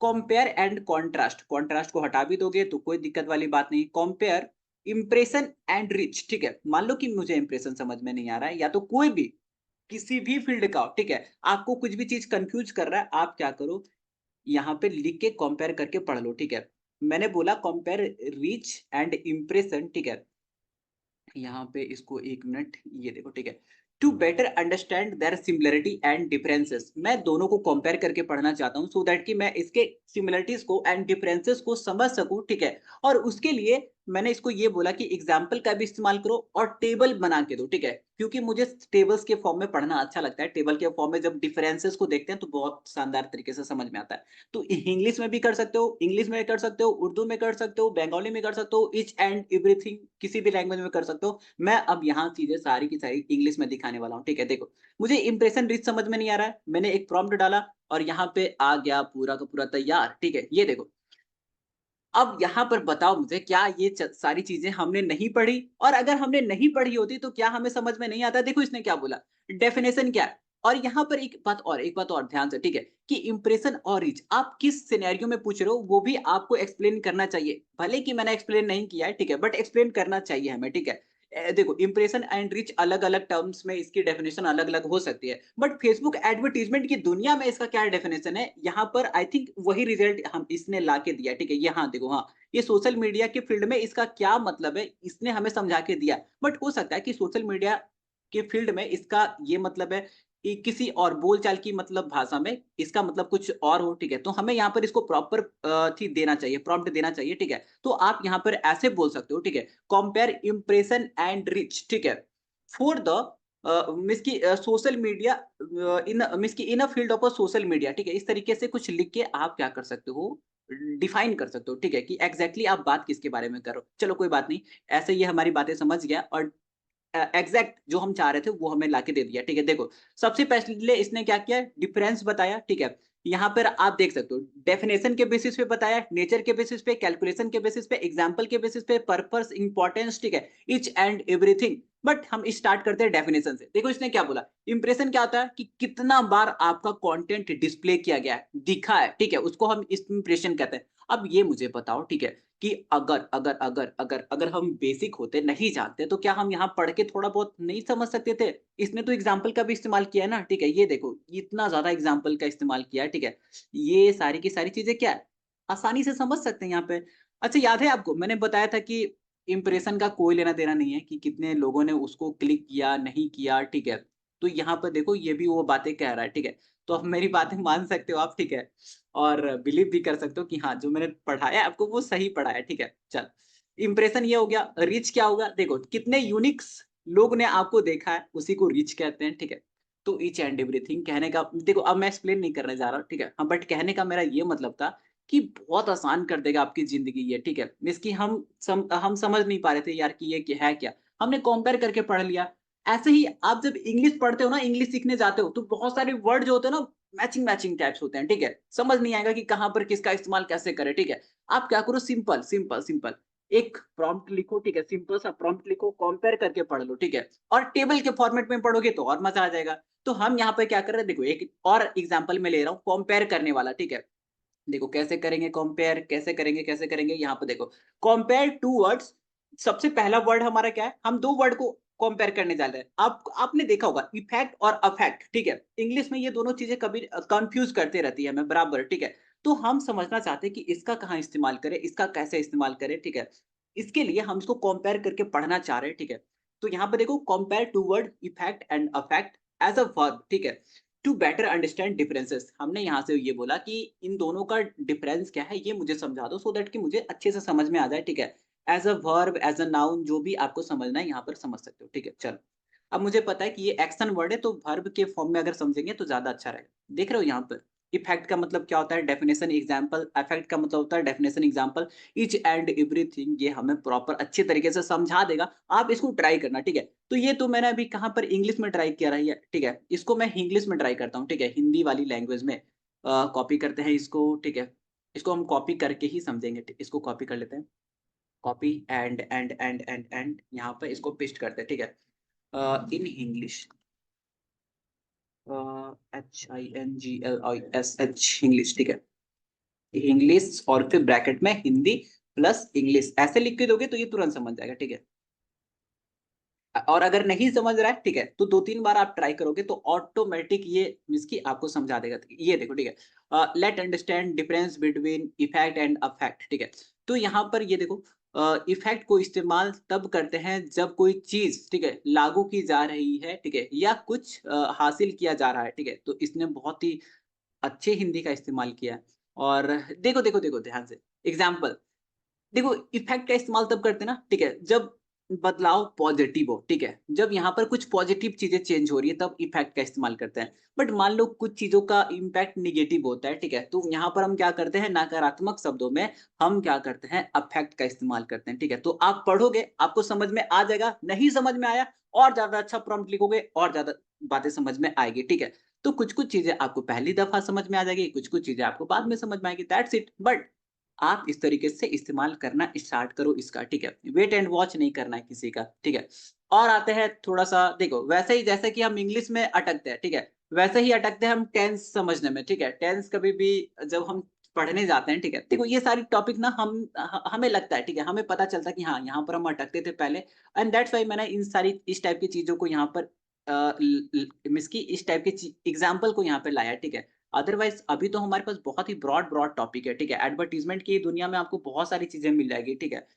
कंपेयर एंड कॉन्ट्रास्ट, कॉन्ट्रास्ट को हटा भी दोगे तो कोई दिक्कत वाली बात नहीं। कंपेयर इंप्रेशन एंड रीच, ठीक है? मान लो कि मुझे इंप्रेशन समझ में नहीं आ रहा है या तो कोई भी किसी भी फील्ड का हो, ठीक है? आपको कुछ भी चीज़ कन्फ्यूज़ कर रहा है, आप क्या करो, यहाँ पे लिख के कंपेयर करके पढ़ लो, ठीक है? मैंने बोला कंपेयर रीच एंड इंप्रेशन, ठीक है? यहाँ पे इसको 1 मिनट, ये देखो, ठीक है? To better understand their similarity and differences, मैं दोनों को कंपेयर करके पढ़ना चाहता हूँ सो दैट कि मैं इसके सिमिलरिटीज़ को एंड डिफरेंसेस को समझ सकूँ, ठीक है? और उसके लिए मैंने इसको ये बोला कि एग्ज़ाम्पल का भी इस्तेमाल करो और टेबल बना के दो, ठीक है? क्योंकि मुझे टेबल्स के फॉर्म में पढ़ना अच्छा लगता है। टेबल के फॉर्म में जब डिफरेंसेस को देखते हैं तो बहुत शानदार तरीके से समझ में आता है। तो इंग्लिश में भी कर सकते हो, इंग्लिश में कर सकते हो, उर्दू में कर सकते हो, बंगाली में कर सकते हो, ईच एंड एवरीथिंग किसी भी लैंग्वेज में कर सकते हो। मैं अब यहाँ चीज़ें सारी की सारी इंग्लिश में दिखाने वाला हूँ, ठीक है? देखो, मुझे इंप्रेशन रिच समझ में नहीं आ रहा है, मैंने एक प्रॉम्प्ट डाला और यहाँ पे आ गया पूरा का पूरा तैयार, ठीक है? ये देखो, अब यहाँ पर बताओ मुझे, क्या ये सारी चीज़ें हमने नहीं पढ़ी? और अगर हमने नहीं पढ़ी होती तो क्या हमें समझ में नहीं आता? देखो इसने क्या बोला, डेफिनिशन क्या है? और यहाँ पर एक बात और ध्यान से, ठीक है? कि इंप्रेशन और रीच आप किस सिनेरियो में पूछ रहे हो वो भी आपको एक्सप्लेन करना चाहिए। भले कि मैंने एक्सप्लेन नहीं किया है, ठीक है? बट एक्सप्लेन करना चाहिए हमें, ठीक है? देखो इंप्रेशन एंड रीच अलग-अलग टर्म्स में इसकी डेफिनिशन अलग-अलग हो सकती है। बट फेसबुक एडवर्टाइज़मेंट की दुनिया में इसका क्या डेफिनिशन है, यहाँ पर आई थिंक वही रिजल्ट हम इसने ला के दिया, ठीक है? ये हाँ, देखो हाँ, ये सोशल मीडिया के फील्ड में इसका क्या मतलब है, इसने हमें समझा के दिया। बट हो सकता है कि सोशल मीडिया के फील्ड में इसका ये मतलब है कि किसी और बोलचाल की मतलब भाषा में इसका मतलब कुछ और हो, ठीक है? तो हमें यहाँ पर इसको प्रॉपर थी देना चाहिए, प्रॉम्प्ट देना चाहिए, ठीक है? तो आप यहाँ पर ऐसे बोल सकते हो, ठीक है? कंपेयर इंप्रेशन एंड रीच, ठीक है? फॉर द मीन्स की सोशल मीडिया इन मीन्स की in a field of a social media, ठीक है? इस तरीके से कुछ लिख के आप क्या कर सकते हो, डिफाइन कर सकते हो, ठीक है? कि एग्ज़ैक्टली आप बात किसके बारे में कर रहे हो। चलो कोई बात नहीं, ऐसे ये हमारी बातें समझ गया और एग्ज़ैक्ट जो हम चाह रहे थे वो हमें लाके दे दिया, ठीक है? देखो, सबसे पहले इसने क्या किया डिफरेंस बताया, ठीक है? यहाँ पर आप देख सकते हो डेफिनिशन के बेसिस पे बताया, नेचर के बेसिस पे, कैलकुलेशन के बेसिस पे, एग्ज़ाम्पल के बेसिस पे, पर्पस, इम्पोर्टेंस, ठीक है? Each and everything. बट हम स्टार्ट करते हैं डेफिनिशन से। देखो इसने क्या बोला, इंप्रेशन क्या होता है कि कितना बार आपका कंटेंट डिस्प्ले किया गया है, दिखा है, ठीक है? उसको हम इस इंप्रेशन कहते हैं। अब ये मुझे बताओ, ठीक है? कि अगर हम बेसिक होते, नहीं जानते, तो क्या हम यहाँ पढ़ के थोड़ा बहुत नहीं समझ सकते थे? इसने तो एग्ज़ाम्पल का भी इस्तेमाल किया है ना, ठीक है? ये देखो, इतना ज़्यादा एग्ज़ाम्पल का इस्तेमाल किया है, ठीक है? ये सारी की सारी चीज़ें क्या है, आसानी से समझ सकते हैं यहाँ पे। अच्छा याद है आपको मैंने बताया था कि इम्प्रेशन का कोई लेना-देना नहीं है कि कितने लोगों ने उसको क्लिक किया, नहीं किया, ठीक है? तो यहाँ पर देखो ये भी वो बातें कह रहा है, ठीक है? तो अब मेरी बातें मान सकते हो आप, ठीक है? और बिलीव भी कर सकते हो कि हाँ, जो मैंने पढ़ाया है आपको वो सही पढ़ाया है, ठीक है? चल, इंप्रेशन ये हो गया, रीच क्या होगा? देखो कितने यूनिक्स लोग ने आपको देखा है, उसी को रीच कहते हैं, ठीक है? तो ईच एंड एवरीथिंग कहने का देखो अब मैं एक्सप्लेन नहीं करने जा रहा हूँ, ठीक है? हाँ, बट कहने का मेरा ये मतलब था कि बहुत आसान कर देगा आपकी ज़िंदगी ये, ठीक है? इसकी हम समझ नहीं पा रहे थे यार कि ये क्या है क्या? हमने कंपेयर करके पढ़ लिया। ऐसे ही आप जब इंग्लिश पढ़ते हो ना, इंग्लिश सीखने जाते हो, तो बहुत सारे वर्ड जो होते हैं ना मैचिंग टाइप्स होते हैं, ठीक है? समझ नहीं आएगा कि कहाँ पर किसका इस्तेमाल कैसे करें, ठीक है? आप क्या करो सिंपल एक प्रॉम्प्ट लिखो, ठीक है? सिंपल सा प्रॉम्प्ट लिखो, कंपेयर करके पढ़ लो, ठीक है? और टेबल के फॉर्मेट में पढ़ोगे तो और मज़ा आ जाएगा। तो हम यहाँ पे क्या कर रहे हैं देखो एक और एग्ज़ाम्पल मैं ले रहा हूँ कंपेयर करने वाला, ठीक है? देखो कैसे करेंगे कंपेयर कैसे करेंगे यहाँ पे देखो कंपेयर टू वर्ड्स सबसे पहला वर्ड हमारा क्या है हम दो वर्ड को कंपेयर करने जा रहे हैं आपने देखा होगा इफेक्ट और अफेक्ट ठीक है इंग्लिश में ये दोनों चीजें कभी कंफ्यूज करते रहती है हमें बराबर ठीक है तो हम समझना चाहते हैं कि इसका कहाँ इस्तेमाल करें इसका कैसे इस्तेमाल करें ठीक है इसके लिए हम इसको कंपेयर करके पढ़ना चाह रहे हैं ठीक है तो यहाँ पे देखो compare two word effect and affect as a verb ठीक है टू बेटर अंडरस्टैंड डिफरेंसेस हमने यहाँ से ये बोला कि इन दोनों का डिफरेंस क्या है ये मुझे समझा दो सो दैट कि मुझे अच्छे से समझ में आ जाए ठीक है as a verb as a noun जो भी आपको समझना है यहाँ पर समझ सकते हो ठीक है चलो अब मुझे पता है कि ये एक्शन वर्ड है तो वर्ब के फॉर्म में अगर समझेंगे तो ज्यादा अच्छा रहेगा देख रहे हो यहाँ पर इफेक्ट का मतलब क्या होता है डेफिनेशन एग्जाम्पल अफेक्ट का मतलब होता है definition example each and everything ये हमें प्रॉपर अच्छे तरीके से समझा देगा आप इसको ट्राई करना ठीक है तो ये तो मैंने अभी कहाँ पर इंग्लिश में ट्राई किया रही है ठीक है इसको मैं इंग्लिश में ट्राई करता हूँ ठीक है हिंदी वाली लैंग्वेज में कॉपी करते हैं इसको ठीक है इसको हम कॉपी करके ही समझेंगे इसको कॉपी कर लेते हैं कॉपी एंड यहाँ पे इसको पेस्ट करते हैं ठीक है इन इंग्लिश HINGLISH इंग्लिश ठीक है इंग्लिश और फिर ब्रैकेट में हिंदी प्लस इंग्लिश ऐसे लिख के दोगे तो ये तुरंत समझ जाएगा ठीक है और अगर नहीं समझ रहा है ठीक है तो 2-3 बार आप ट्राई करोगे तो ऑटोमेटिक ये इसकी आपको समझा देगा ये देखो ठीक है let understand difference between effect and affect ठीक है तो यहाँ पर ये देखो इफेक्ट को इस्तेमाल तब करते हैं जब कोई चीज ठीक है लागू की जा रही है ठीक है या कुछ हासिल किया जा रहा है ठीक है तो इसने बहुत ही अच्छे हिंदी का इस्तेमाल किया है और देखो ध्यान से एग्जाम्पल देखो इफेक्ट का इस्तेमाल तब करते हैं ना ठीक है जब बदलाव पॉजिटिव हो ठीक है जब यहाँ पर कुछ पॉजिटिव चीजें चेंज हो रही है तब इफेक्ट का इस्तेमाल करते हैं बट मान लो कुछ चीजों का इम्पैक्ट निगेटिव होता है ठीक है तो यहाँ पर हम क्या करते हैं नकारात्मक शब्दों में हम क्या करते हैं अफेक्ट का इस्तेमाल करते हैं ठीक है तो आप पढ़ोगे आपको समझ में आ जाएगा नहीं समझ में आया और ज्यादा अच्छा प्रॉम्प्ट लिखोगे और ज्यादा बातें समझ में आएगी ठीक है तो कुछ कुछ चीजें आपको पहली दफा समझ में आ जाएगी कुछ कुछ चीजें आपको बाद में समझ में आएगी दैट्स इट बट आप इस तरीके से इस्तेमाल करना स्टार्ट करो इसका, ठीक है? वेट एंड वॉच नहीं करना है किसी का, ठीक है? और आते हैं थोड़ा-सा देखो वैसे ही जैसे कि हम इंग्लिश में अटकते हैं, ठीक है? वैसे ही अटकते हैं हम टेंस समझने में, ठीक है? टेंस कभी भी जब हम पढ़ने जाते हैं, ठीक है? देखो ये सारी टॉपिक ना हमें लगता है, ठीक है? हमें पता चलता है कि हाँ, यहाँ पर हम अटकते थे पहले एंड दैट्स व्हाई मैंने इस टाइप की चीज़ों को यहाँ पर अ, ल ल मीन्स कि इस टाइप की ची एग्ज़ाम्पल को यहाँ पे लाया है, ठीक है? अदरवाइज़ अभी तो हमारे पास बहुत ही ब्रॉड टॉपिक है, ठीक है? एडवर्टाइज़मेंट की दुनिया में आपको बहुत सारी चीज़ें मिल जाएगी, ठीक है?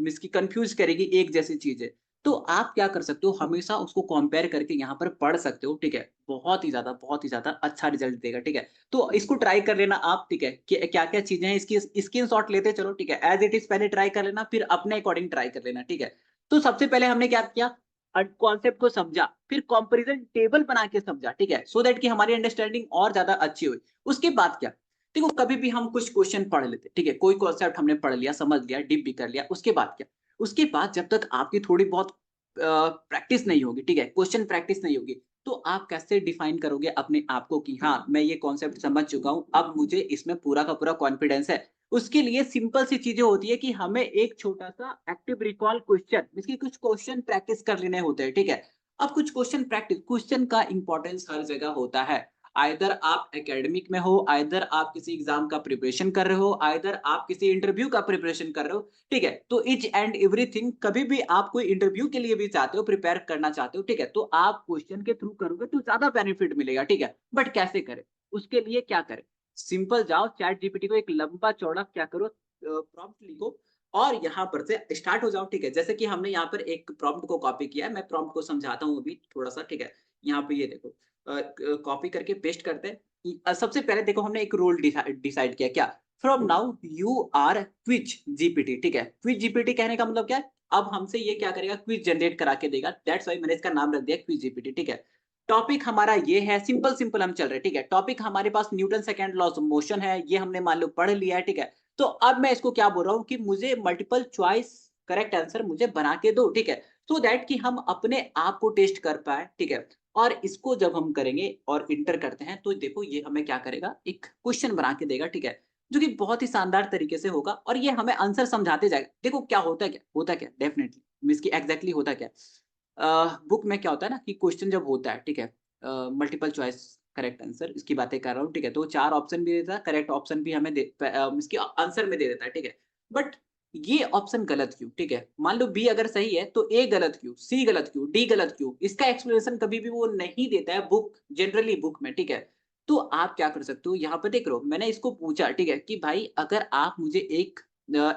मीन्स कि कन्फ्यूज़ करेगी एक जैसी चीज़ें। तो आप क्या कर सकते हो, हमेशा उसको कंपेयर करके यहाँ पर पढ़ सकते हो, ठीक है? बहुत ही ज़्यादा अच्छा रिज़ल्ट देगा, ठीक है? तो इसको ट्राई कर लेना आप, ठीक है? कि क्या-क्या चीज़ें हैं इसकी स्क्रीनशॉट लेते चलो, ठीक है? एज़ इट इज़ पहले ट्राई कर लेना, फिर अपने अकॉर्डिंग ट्राई कर लेना, ठीक है? तो सबसे पहले हमने क्या किया, कॉन्सेप्ट को समझा, फिर कंपैरिज़न टेबल बना के समझा, ठीक है? सो दैट कि हमारी अंडरस्टैंडिंग और ज़्यादा अच्छी हुई। उसके बाद क्या, देखो कभी भी हम कुछ क्वेश्चन पढ़ लेते हैं, ठीक है? कोई कॉन्सेप्ट हमने पढ़ लिया, समझ लिया, डीप भी कर लिया, उसके बाद क्या? उसके बाद जब तक आपकी थोड़ी बहुत प्रैक्टिस नहीं होगी, ठीक है? क्वेश्चन प्रैक्टिस नहीं होगी, तो आप कैसे डिफाइन करोगे अपने आप को कि हाँ, मैं ये कॉन्सेप्ट समझ चुका हूँ, अब मुझे इसमें पूरा का पूरा कॉन्फिडेंस है। उसके लिए सिंपल सी चीज़ें होती है कि हमें एक छोटा-सा एक्टिव रिकॉल क्वेश्चन, इसके कुछ क्वेश्चन प्रैक्टिस कर लेने होते हैं, ठीक है? अब कुछ क्वेश्चन का इम्पोर्टेंस हर जगह होता है। आइदर आप एकेडमिक में हो, आइदर आप किसी एग्ज़ाम का प्रिपरेशन कर रहे हो, आइदर आप किसी इंटरव्यू का प्रिपरेशन कर रहे हो, ठीक है? तो ईच एंड एवरीथिंग कभी भी आप कोई इंटरव्यू के लिए भी चाहते हो, प्रिपेयर करना चाहते हो, ठीक है? तो आप क्वेश्चन के थ्रू करोगे तो ज़्यादा बेनिफिट मिलेगा, ठीक है? बट कैसे करें? उसके लिए क्या करें? सिंपल जाओ चैट जीपीटी को एक लंबा-चौड़ा क्या करो, प्रॉम्प्ट लिखो और यहाँ पर से स्टार्ट हो जाओ, ठीक है? जैसे कि हमने यहाँ पर एक प्रॉम्प्ट को कॉपी किया है, मैं प्रॉम्प्ट को समझाता हूँ अभी थोड़ा-सा, ठीक है? यहाँ पे ये देखो, कॉपी करके पेस्ट करते हैं। सबसे पहले देखो हमने एक रूल डिसाइड किया, क्या? From now you are quiz GPT, ठीक है? क्विज जीपीटी कहने का मतलब क्या है? अब हमसे ये क्या करेगा, क्विज जनरेट करा के देगा। दैट्स व्हाई मैंने इसका नाम रख दिया क्विज जीपीटी, ठीक है? टॉपिक हमारा ये है, सिंपल हम चल रहे हैं, ठीक है? टॉपिक हमारे पास Newton second law of motion है, ये हमने मान लो पढ़ लिया है, ठीक है? तो अब मैं इसको क्या बोल रहा हूँ कि मुझे मल्टीपल चॉइस करेक्ट आंसर मुझे बना के दो, ठीक है? सो दैट कि हम अपने आप को टेस्ट कर पाएँ, ठीक है? और इसको जब हम करेंगे और इंटर करते हैं, तो देखो ये हमें क्या करेगा, एक क्वेश्चन बना के देगा, ठीक है? जो कि बहुत ही शानदार तरीके से होगा और ये हमें आंसर समझाते जाएगा। देखो क्या होता है क्या? होता क्या? डेफिनिटली मीन्स कि एग्ज़ैक्टली होता क्या है? बुक में क्या होता है ना कि क्वेश्चन जब होता है, ठीक है? मल्टीपल चॉइस करेक्ट आंसर इसकी बातें कर रहा हूँ, ठीक है? तो 4 ऑप्शन भी देता है, करेक्ट ऑप्शन भी हमें मीन्स कि आंसर में दे देता है, ठीक है? बट ये ऑप्शन गलत क्यों? ठीक है? मान लो बी अगर सही है, तो ए गलत क्यों? सी गलत क्यों? डी गलत क्यों? इसका एक्सप्लेनेशन कभी भी वो नहीं देता है बुक, जनरली बुक में, ठीक है? तो आप क्या कर सकते हो, यहाँ पे देख रहे हो, मैंने इसको पूछा, ठीक है? कि भाई अगर आप मुझे एक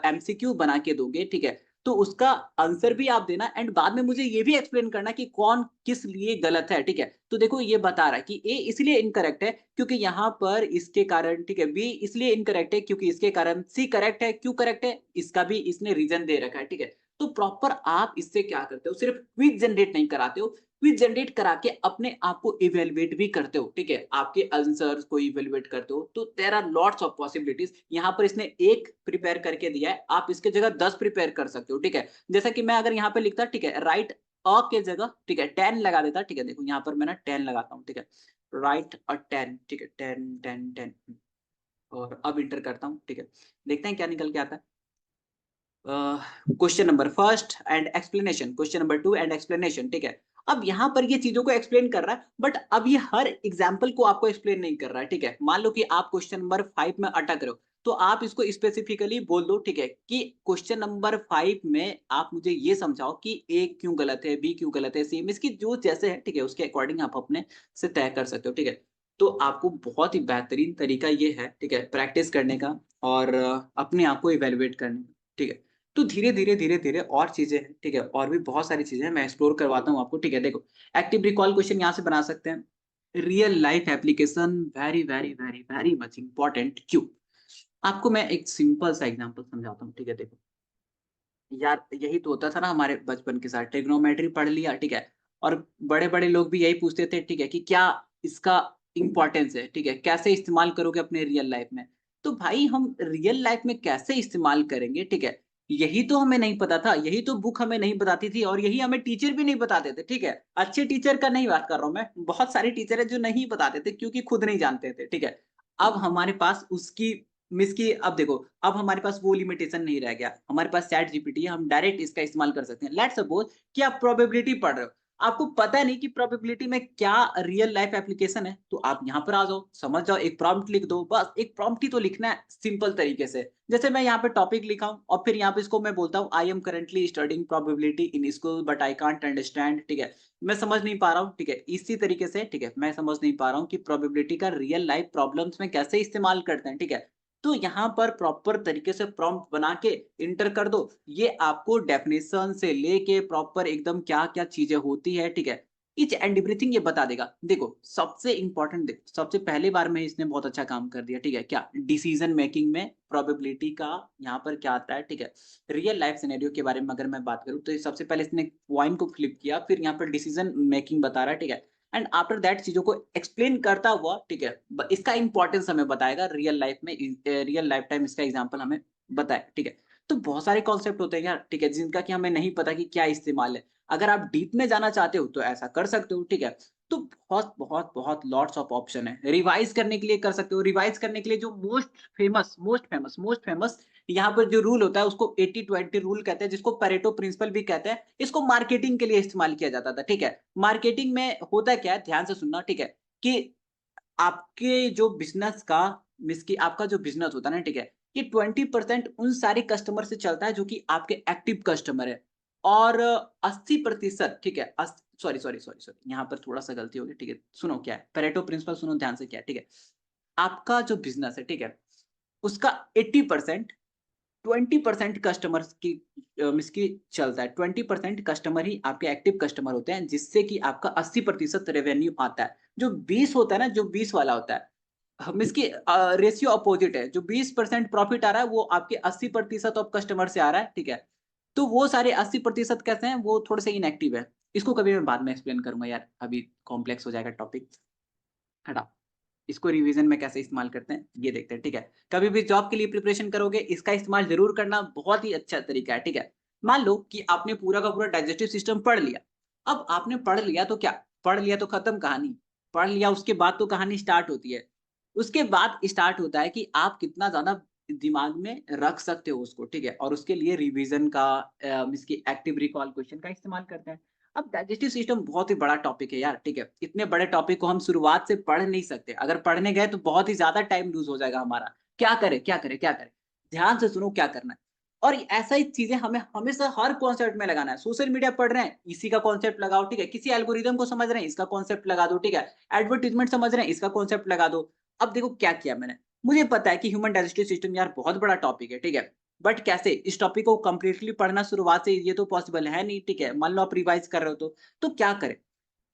एमसीक्यू बना के दोगे, ठीक है? तो उसका आंसर भी आप देना एंड बाद में मुझे ये भी एक्सप्लेन करना कि कौन किस लिए गलत है, ठीक है? तो देखो ये बता रहा है कि ए इसलिए इनकरेक्ट है क्योंकि यहाँ पर इसके कारण, ठीक है? बी इसलिए इनकरेक्ट है क्योंकि इसके कारण, सी करेक्ट है, क्यों करेक्ट है? इसका भी इसने रीज़न दे रखा है, ठीक है? तो प्रॉपर आप इससे क्या करते हो, सिर्फ क्विज़ जनरेट नहीं कराते हो, क्विज़ जनरेट करा के अपने आप को इवैल्यूएट भी करते हो, ठीक है? आपके आंसर्स को इवैल्यूएट करते हो, तो there are lots of possibilities. यहाँ पर इसने 1 प्रिपेयर करके दिया है, आप इसकी जगह 10 प्रिपेयर कर सकते हो, ठीक है? जैसा कि मैं अगर यहाँ पे लिखता, ठीक है? राइट के जगह, ठीक है? 10 लगा देता, ठीक है? देखो यहाँ पर मैं ना 10 लगाता हूँ, ठीक है? राइट 10, ठीक है? 10 और अब एंटर करता हूँ, ठीक है? देखते हैं क्या निकल के आता है। Question number first and explanation, question number 2 and explanation, ठीक है? अब यहाँ पर ये चीज़ों को एक्सप्लेन कर रहा है, बट अब ये हर एग्ज़ाम्पल को आपको एक्सप्लेन नहीं कर रहा है, ठीक है? मान लो कि आप क्वेश्चन नंबर 5 में अटक रहे हो, तो आप इसको स्पेसिफिकली बोल दो, ठीक है? कि क्वेश्चन नंबर 5 में आप मुझे ये समझाओ कि ए क्यों गलत है, बी क्यों गलत है, सी इसकी जो जैसे है, ठीक है? उसके अकॉर्डिंग आप अपने से तय कर सकते हो, ठीक है? तो आपको बहुत ही बेहतरीन तरीका ये है, ठीक है? प्रैक्टिस करने का और अपने आप को इवैल्यूएट करने का, ठीक है? तो धीरे-धीरे और चीज़ें हैं, ठीक है? और भी बहुत सारी चीज़ें हैं, मैं एक्सप्लोर करवाता हूँ आपको, ठीक है? देखो, एक्टिव रिकॉल क्वेश्चन यहाँ से बना सकते हैं। Real life application very much important क्यों? आपको मैं एक सिंपल सा एग्ज़ाम्पल समझाता हूँ, ठीक है? देखो, यार यही तो होता था ना हमारे बचपन के साथ, ट्रिग्नोमेट्री पढ़ लिया, ठीक है? और बड़े-बड़े लोग भी यही पूछते थे, ठीक है? कि क्या इसका इम्पोर्टेंस है, ठीक है? कैसे इस्तेमाल करोगे अपने रियल लाइफ में? तो भाई हम रियल लाइफ में कैसे इस्तेमाल करेंगे, ठीक है? यही तो हमें नहीं पता था, यही तो बुक हमें नहीं बताती थी और यही हमें टीचर भी नहीं बताते थे, ठीक है? अच्छे टीचर का नहीं बात कर रहा हूँ मैं, बहुत सारे टीचर हैं जो नहीं बताते थे क्योंकि खुद नहीं जानते थे, ठीक है? अब हमारे पास उसकी मिस की अब देखो, अब हमारे पास वो लिमिटेशन नहीं रह गया। हमारे पास चैट जीपीटी है, हम डायरेक्ट इसका इस्तेमाल कर सकते हैं। लेट्स सपोज़ कि आप प्रोबेबिलिटी पढ़ रहे हो, आपको पता नहीं कि प्रोबेबिलिटी में क्या रियल लाइफ एप्लीकेशन है, तो आप यहाँ पर आ जाओ, समझ जाओ, एक प्रॉम्प्ट लिख दो, बस एक प्रॉम्प्ट ही तो लिखना है सिंपल तरीके से। जैसे मैं यहाँ पे टॉपिक लिखा हूँ और फिर यहाँ पे इसको मैं बोलता हूँ I am currently studying probability in school but I can't understand, ठीक है, मैं समझ नहीं पा रहा हूँ, ठीक है, इसी तरीके से, ठीक है, मैं समझ नहीं पा रहा हूँ कि प्रोबेबिलिटी का रियल लाइफ प्रॉब्लम्स में कैसे इस्तेमाल करते हैं, ठीक है। तो यहाँ पर प्रॉपर तरीके से प्रॉम्प्ट बना के इंटर कर दो, ये आपको डेफिनेशन से लेके प्रॉपर एकदम क्या-क्या चीजें होती है, ठीक है, ईच एंड एवरीथिंग ये बता देगा। देखो, सबसे इम्पोर्टेंट देखो, सबसे पहली बार में इसने बहुत अच्छा काम कर दिया, ठीक है, क्या? डिसीजन मेकिंग में प्रोबेबिलिटी का यहाँ पर क्या आता है, ठीक है। रियल लाइफ सिनेरियो के बारे में अगर मैं बात करूँ, तो ये सबसे पहले इसने पॉइंट को फ्लिप किया, फिर यहाँ पर डिसीजन मेकिंग बता रहा है, ठीक है। एंड आफ्टर दैट चीज़ों को एक्सप्लेन करता हुआ, ठीक है, ब इसका इम्पोर्टेंस हमें बताएगा रियल लाइफ में, रियल लाइफ टाइम इसका एग्ज़ाम्पल हमें बताएगा, ठीक है। तो बहुत सारे कॉन्सेप्ट होते हैं यार, ठीक है, जिनका कि हमें नहीं पता कि क्या इस्तेमाल है। अगर आप डीप में जाना चाहते हो तो ऐसा कर सकते हो, ठीक है। तो बहुत लॉट्स ऑफ ऑप्शन है। रिवाइज़ करने के लिए कर सकते हो। रिवाइज़ करने के लिए जो मोस्ट फेमस यहाँ पर जो रूल होता है उसको 80-20 रूल कहते हैं, जिसको पैरेटो प्रिंसिपल भी कहते हैं। इसको मार्केटिंग के लिए इस्तेमाल किया जाता था, ठीक है। मार्केटिंग में होता क्या है, ध्यान से सुनना, ठीक है, कि आपके जो बिज़नेस का मीन्स कि आपका जो बिज़नेस होता है ना, ठीक है, ये 20% उन सारे कस्टमर से चलता है जो कि आपके एक्टिव कस्टमर है और 80%, ठीक है, सॉरी, यहाँ पर थोड़ा-सा गलती हो गई, ठीक है। सुनो क्या है, पैरेटो प्रिंसिपल सुनो ध्यान से क्या है, ठीक है। आपका जो बिज़नेस है, ठीक है, उसका 80% 20% कस्टमर्स की मीन्स कि चलता है। 20% कस्टमर ही आपके एक्टिव कस्टमर होते हैं, जिससे कि आपका 80% रेवेन्यू आता है। जो 20 होता है ना, जो 20 वाला होता है, मीन्स कि रेशियो अपोज़िट है। जो 20% प्रॉफिट आ रहा है, वो आपके 80% ऑफ कस्टमर से आ रहा है, ठीक है? तो वो सारे 80% कैसे हैं, वो थोड़े से इनएक्टिव है। इसको कभी मैं बाद में एक्सप्लेन करूँगा यार, अभी कॉम्प्लेक्स हो जाएगा टॉपिक, हटाओ। इसको रिवीजन में कैसे इस्तेमाल करते हैं, ये देखते हैं, ठीक है? कभी भी जॉब के लिए प्रिपरेशन करोगे, इसका इस्तेमाल ज़रूर करना, बहुत ही अच्छा तरीका है, ठीक है? मान लो कि आपने पूरा का पूरा डाइजेस्टिव सिस्टम पढ़ लिया। अब आपने पढ़ लिया तो क्या? पढ़ लिया तो खत्म कहानी। पढ़ लिया उसके बाद तो कहानी स्टार्ट होती है। उसके बाद स्टार्ट होता है कि आप कितना ज़्यादा दिमाग में रख सकते हो उसको, ठीक है? और उसके लिए रिवीजन का मीन्स कि एक्टिव रिकॉल क्वेश्चन का इस्तेमाल करते हैं। अब डाइजेस्टिव सिस्टम बहुत ही बड़ा टॉपिक है यार, ठीक है? इतने बड़े टॉपिक को हम शुरुआत से पढ़ नहीं सकते। अगर पढ़ने गए तो बहुत ही ज़्यादा टाइम लूज़ हो जाएगा हमारा। क्या करें? ध्यान से सुनो क्या करना है। और ऐसा ही चीज़ें हमें हमेशा हर कॉन्सेप्ट में लगाना है। सोशल मीडिया पढ़ रहे हैं, इसी का कॉन्सेप्ट लगाओ, ठीक है? किसी एल्गोरिदम को समझ रहे हैं, इसका कॉन्सेप्ट लगा दो, ठीक है? एडवर्टाइज़मेंट समझ रहे हैं, इसका कॉन्सेप्ट लगा दो। अब देखो क्या किया मैंने। मुझे पता है कि ह्यूमन डाइजेस्टिव सिस्टम यार बहुत बड़ा टॉपिक है, ठीक है? बट कैसे? इस टॉपिक को कंप्लीटली पढ़ना शुरुआत से ये तो पॉसिबल है नहीं, ठीक है? मान लो आप रिवाइज़ कर रहे हो तो क्या करें?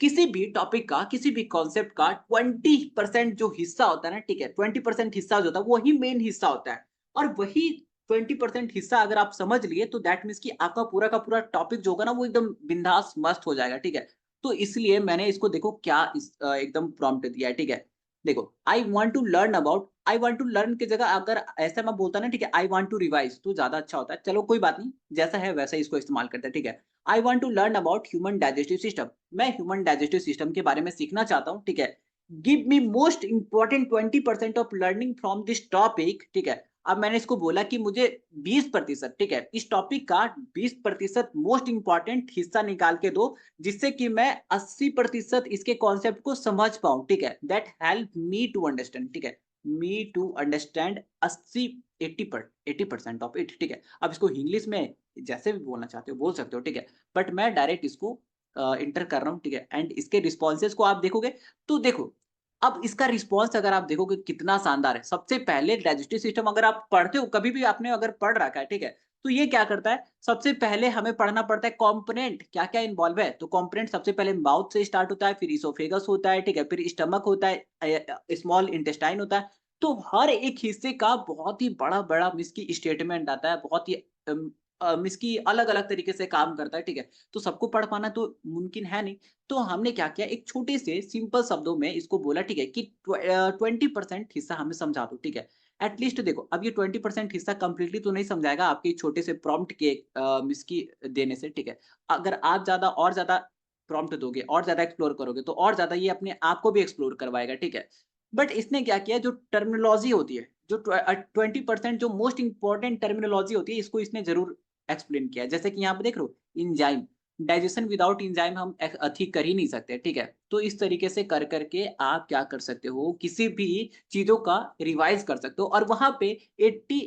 किसी भी टॉपिक का, किसी भी कॉन्सेप्ट का 20% जो हिस्सा होता है ना, ठीक है? 20% हिस्सा जो होता है, वही मेन हिस्सा होता है और वही 20% हिस्सा अगर आप समझ लिए तो दैट मीन्स कि आपका पूरा का पूरा टॉपिक जो होगा ना, वो एकदम बिंदास मस्त हो जाएगा, ठीक है? तो इसलिए मैंने इसको देखो क्या एकदम प्रॉम्प्ट दिया है, ठीक है? देखो, आई वांट टू लर्न की जगह अगर ऐसा मैं बोलता ना, ठीक है, आई वांट टू रिवाइज़ तो ज़्यादा अच्छा होता है। चलो कोई बात नहीं, जैसा है वैसा ही इसको इस्तेमाल करते हैं, ठीक है? I want to learn about human digestive system. मैं ह्यूमन डाइजेस्टिव सिस्टम के बारे में सीखना चाहता हूँ, ठीक है? Give me most important 20% of learning from this topic, ठीक है? अब मैंने इसको बोला कि मुझे 20%, ठीक है, इस टॉपिक का 20% मोस्ट इम्पोर्टेंट हिस्सा निकाल के दो, जिससे कि मैं 80% इसके कॉन्सेप्ट को समझ पाऊँ, ठीक है? That help me to understand, ठीक है? Me to understand 80 80% of it, ठीक है? अब इसको इंग्लिश में जैसे भी बोलना चाहते हो बोल सकते हो, ठीक है? बट मैं डायरेक्ट इसको एंटर कर रहा हूँ, ठीक है? एंड इसके रिस्पॉन्सेज़ को आप देखोगे तो देखो, अब इसका रिस्पॉन्स अगर आप देखोगे कितना शानदार है। सबसे पहले डाइजेस्टिव सिस्टम अगर आप पढ़ते हो, कभी भी आपने अगर पढ़ रखा है, ठीक है? तो ये क्या करता है, सबसे पहले हमें पढ़ना पड़ता है कंपोनेंट क्या-क्या इन्वॉल्व है। तो कंपोनेंट सबसे पहले माउथ से स्टार्ट होता है, फिर इसोफेगस होता है, ठीक है? फिर स्टमक होता है, स्मॉल इंटेस्टाइन होता है। तो हर एक हिस्से का बहुत ही बड़ा-बड़ा मीन्स की स्टेटमेंट आता है, बहुत ही मीन्स की अलग-अलग तरीके से काम करता है, ठीक है? तो सबको पढ़ पाना तो मुमकिन है नहीं। तो हमने क्या किया, एक छोटे से सिंपल शब्दों में इसको बोला, ठीक है, कि 20% हिस्सा हमें समझा दो, ठीक है? एट लीस्ट देखो, अब ये 20% हिस्सा कंप्लीटली तो नहीं समझाएगा आपके छोटे से प्रॉम्प्ट के मिस की देने से, ठीक है? अगर आप ज़्यादा और ज़्यादा प्रॉम्प्ट दोगे और ज़्यादा एक्सप्लोर करोगे तो और ज़्यादा ये अपने आप को भी एक्सप्लोर करवाएगा, ठीक है? बट इसने क्या किया, जो टर्मिनोलॉजी होती है, जो 20% जो मोस्ट इम्पोर्टेंट टर्मिनोलॉजी होती है, इसको इसने ज़रूर एक्सप्लेन किया है। जैसे कि यहाँ पे देख रहे हो, एंजाइम। डाइजेशन विदाउट एंजाइम हम ठीक कर ही नहीं सकते, ठीक है? तो इस तरीके से कर करके आप क्या कर सकते हो, किसी भी चीज़ों का रिवाइज़ कर सकते हो और वहाँ पे 80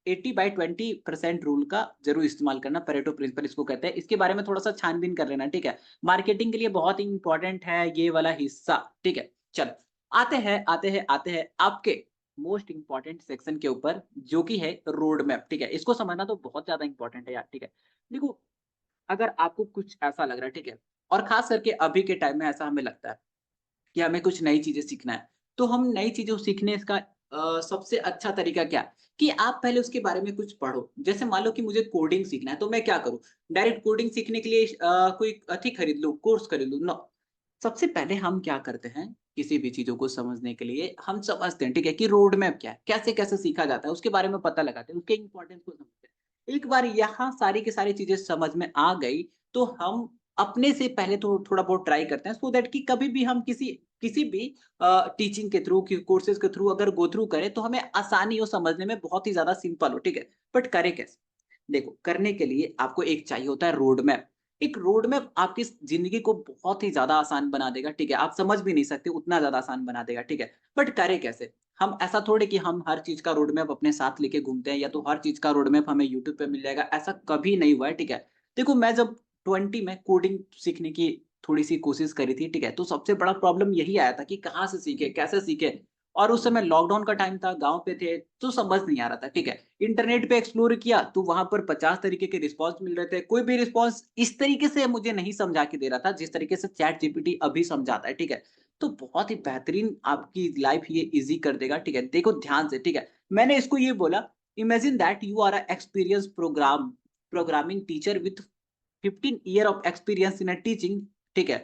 80/20% रूल का ज़रूर इस्तेमाल करना, पेरेटो प्रिंसिपल इसको कहते हैं। इसके बारे में थोड़ा-सा छानबीन कर लेना, ठीक है? मार्केटिंग के लिए बहुत ही इम्पोर्टेंट है ये वाला हिस्सा, ठीक है? चलो, आते हैं आपके मोस्ट इम्पोर्टेंट सेक्शन के ऊपर, जो कि है रोड मैप, ठीक है? इसको समझना तो बहुत ज़्यादा इम्पोर्टेंट है यार, ठीक है? देखो, अगर आपको कुछ ऐसा लग रहा है, ठीक है? और ख़ास करके अभी के टाइम में ऐसा हमें लगता है कि हमें कुछ नई चीज़ें सीखना है। तो हम नई चीज़ों सीखने का सबसे अच्छा तरीका क्या है? कि आप पहले उसके बारे में कुछ पढ़ो। जैसे मान लो कि मुझे कोडिंग सीखना है, तो मैं क्या करूँ? डायरेक्ट कोडिंग सीखने के लिए कोई अथी खरीद लूँ, कोर्स खरीद लूँ? नो। सबसे पहले हम क्या करते हैं, किसी भी चीज़ों को समझने के लिए हम समझते हैं, ठीक है? कि रोड मैप क्या है? कैसे-कैसे सीखा जाता है? उसके बारे में पता लगाते हैं, उसके इम्पोर्टेंस को समझते हैं। एक बार यहाँ सारी की सारी चीज़ें समझ में आ गई, तो हम अपने से पहले तो थोड़ा बहुत ट्राई करते हैं सो दैट कि कभी भी हम किसी किसी भी टीचिंग के थ्रू, कोर्सेज़ के थ्रू अगर गो थ्रू करें तो हमें आसानी हो समझने में, बहुत ही ज़्यादा सिंपल हो, ठीक है? बट करें कैसे? देखो, करने के लिए आपको एक चाहिए होता है रोड मैप। एक रोड मैप आपकी ज़िंदगी को बहुत ही ज़्यादा आसान बना देगा, ठीक है? आप समझ भी नहीं सकते, उतना ज़्यादा आसान बना देगा, ठीक है? बट करें कैसे? हम ऐसा थोड़ी कि हम हर चीज़ का रोड मैप अपने साथ लेके घूमते हैं या तो हर चीज़ का रोड मैप हमें यूट्यूब पे मिल जाएगा, ऐसा कभी नहीं हुआ है, ठीक है? देखो, मैं जब 20 में कोडिंग सीखने की थोड़ी-सी कोशिश करी थी, ठीक है? तो सबसे बड़ा प्रॉब्लम यही आया था कि कहाँ से सीखें, कैसे सीखें? और उस समय लॉकडाउन का टाइम था, गाँव पे थे, तो समझ नहीं आ रहा था, ठीक है? इंटरनेट पे एक्सप्लोर किया, तो वहाँ पर 50 तरीके के रिस्पॉन्स मिल रहे थे। कोई भी रिस्पॉन्स इस तरीके से मुझे नहीं समझा के दे रहा था, जिस तरीके से चैट जीपीटी अभी समझाता है, ठीक है? तो बहुत ही बेहतरीन आपकी लाइफ़ ये ईज़ी कर देगा, ठीक है? देखो ध्यान से, ठीक है? मैंने इसको ये बोला, imagine that you are a experienced programming teacher with 15 year of experience in a teaching, ठीक है?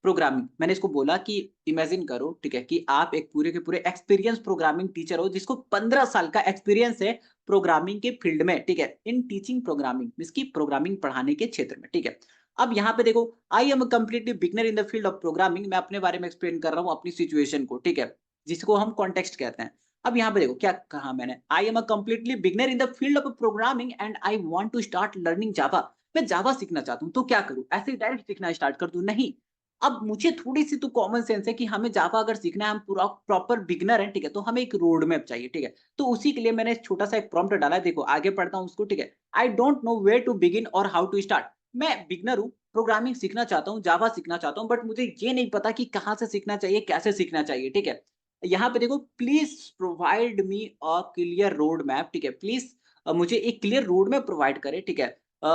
प्रोग्रामिंग। मैंने इसको बोला कि इमेजिन करो, ठीक है? कि आप एक पूरे के पूरे एक्सपीरियंस प्रोग्रामिंग टीचर हो जिसको 15 साल का एक्सपीरियंस है प्रोग्रामिंग के फील्ड में, ठीक है? इन टीचिंग प्रोग्रामिंग, मीन्स की प्रोग्रामिंग पढ़ाने के क्षेत्र में, ठीक है? अब यहाँ पे देखो, आई am a completely beginner in the field of programming, मैं अपने बारे में एक्सप्लेन कर रहा हूँ अपनी सिचुएशन को, ठीक है? जिसको हम कॉन्टेक्स्ट कहते हैं। अब यहाँ पे देखो क्या कहा मैंने, I am a completely beginner in the field of programming and I want to start learning Java. मैं जावा सीखना चाहता हूँ, तो क्या करूँ? ऐसे ही डायरेक्ट सीखना स्टार्ट कर दूँ? नहीं। अब मुझे थोड़ी-सी तो कॉमन सेंस है कि हमें जावा अगर सीखना है, हम पूरा प्रॉपर बिगिनर हैं, ठीक है? तो हमें एक रोड मैप चाहिए, ठीक है? तो उसी के लिए मैंने एक छोटा-सा एक प्रॉम्प्ट डाला है, देखो आगे पढ़ता हूँ उसको, ठीक है? I don't know where to begin और हाउ टू स्टार्ट। मैं बिगिनर हूँ, प्रोग्रामिंग सीखना चाहता हूँ, जावा सीखना चाहता हूँ, बट मुझे ये नहीं पता कि कहाँ से सीखना चाहिए, कैसे सीखना चाहिए, ठीक है? यहाँ पे देखो, please provide me a clear road map, ठीक है? प्लीज़ मुझे एक क्लियर रोड मैप प्रोवाइड करें, ठीक है? अ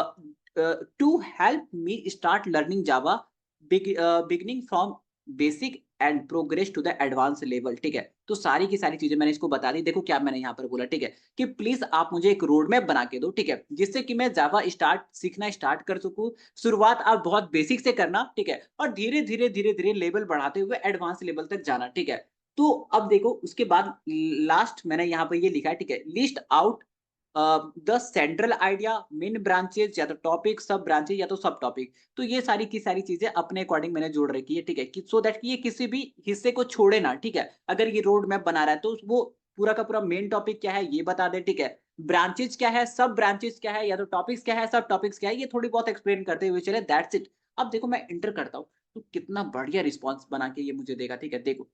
to help me start learning Java beginning from basic and progress to the advanced level, ठीक है? तो सारी की सारी चीज़ें मैंने इसको बता दी। देखो क्या मैंने यहाँ पर बोला, ठीक है? कि प्लीज़ आप मुझे एक रोड मैप बना के दो, ठीक है? जिससे कि मैं जावा सीखना स्टार्ट कर सकूँ। शुरुआत आप बहुत बेसिक से करना, ठीक है? और धीरे-धीरे, धीरे-धीरे लेवल बढ़ाते हुए एडवांस लेवल तक जाना, ठीक है? तो अब देखो उसके बाद लास्ट मैंने यहाँ पे ये लिखा है, ठीक है? List out the central idea, main branches या तो टॉपिक, सब ब्रांचेज़ या तो सब टॉपिक। तो ये सारी की सारी चीज़ें अपने अकॉर्डिंग मैंने जोड़ रखी है, ठीक है? कि सो दैट कि ये किसी भी हिस्से को छोड़े ना, ठीक है? अगर ये रोड मैप बना रहा है तो वो पूरा का पूरा मेन टॉपिक क्या है ये बता दे, ठीक है? ब्रांचेज़ क्या है, सब ब्रांचेज़ क्या है या तो टॉपिक्स क्या है, सब टॉपिक्स क्या है, ये थोड़ी बहुत एक्सप्लेन करते हुए चले, दैट्स इट। अब देखो मैं एंटर करता हूँ, तो कितना बढ़िया रिस्पॉन्स बना के ये मुझे देगा, ठीक है? देखो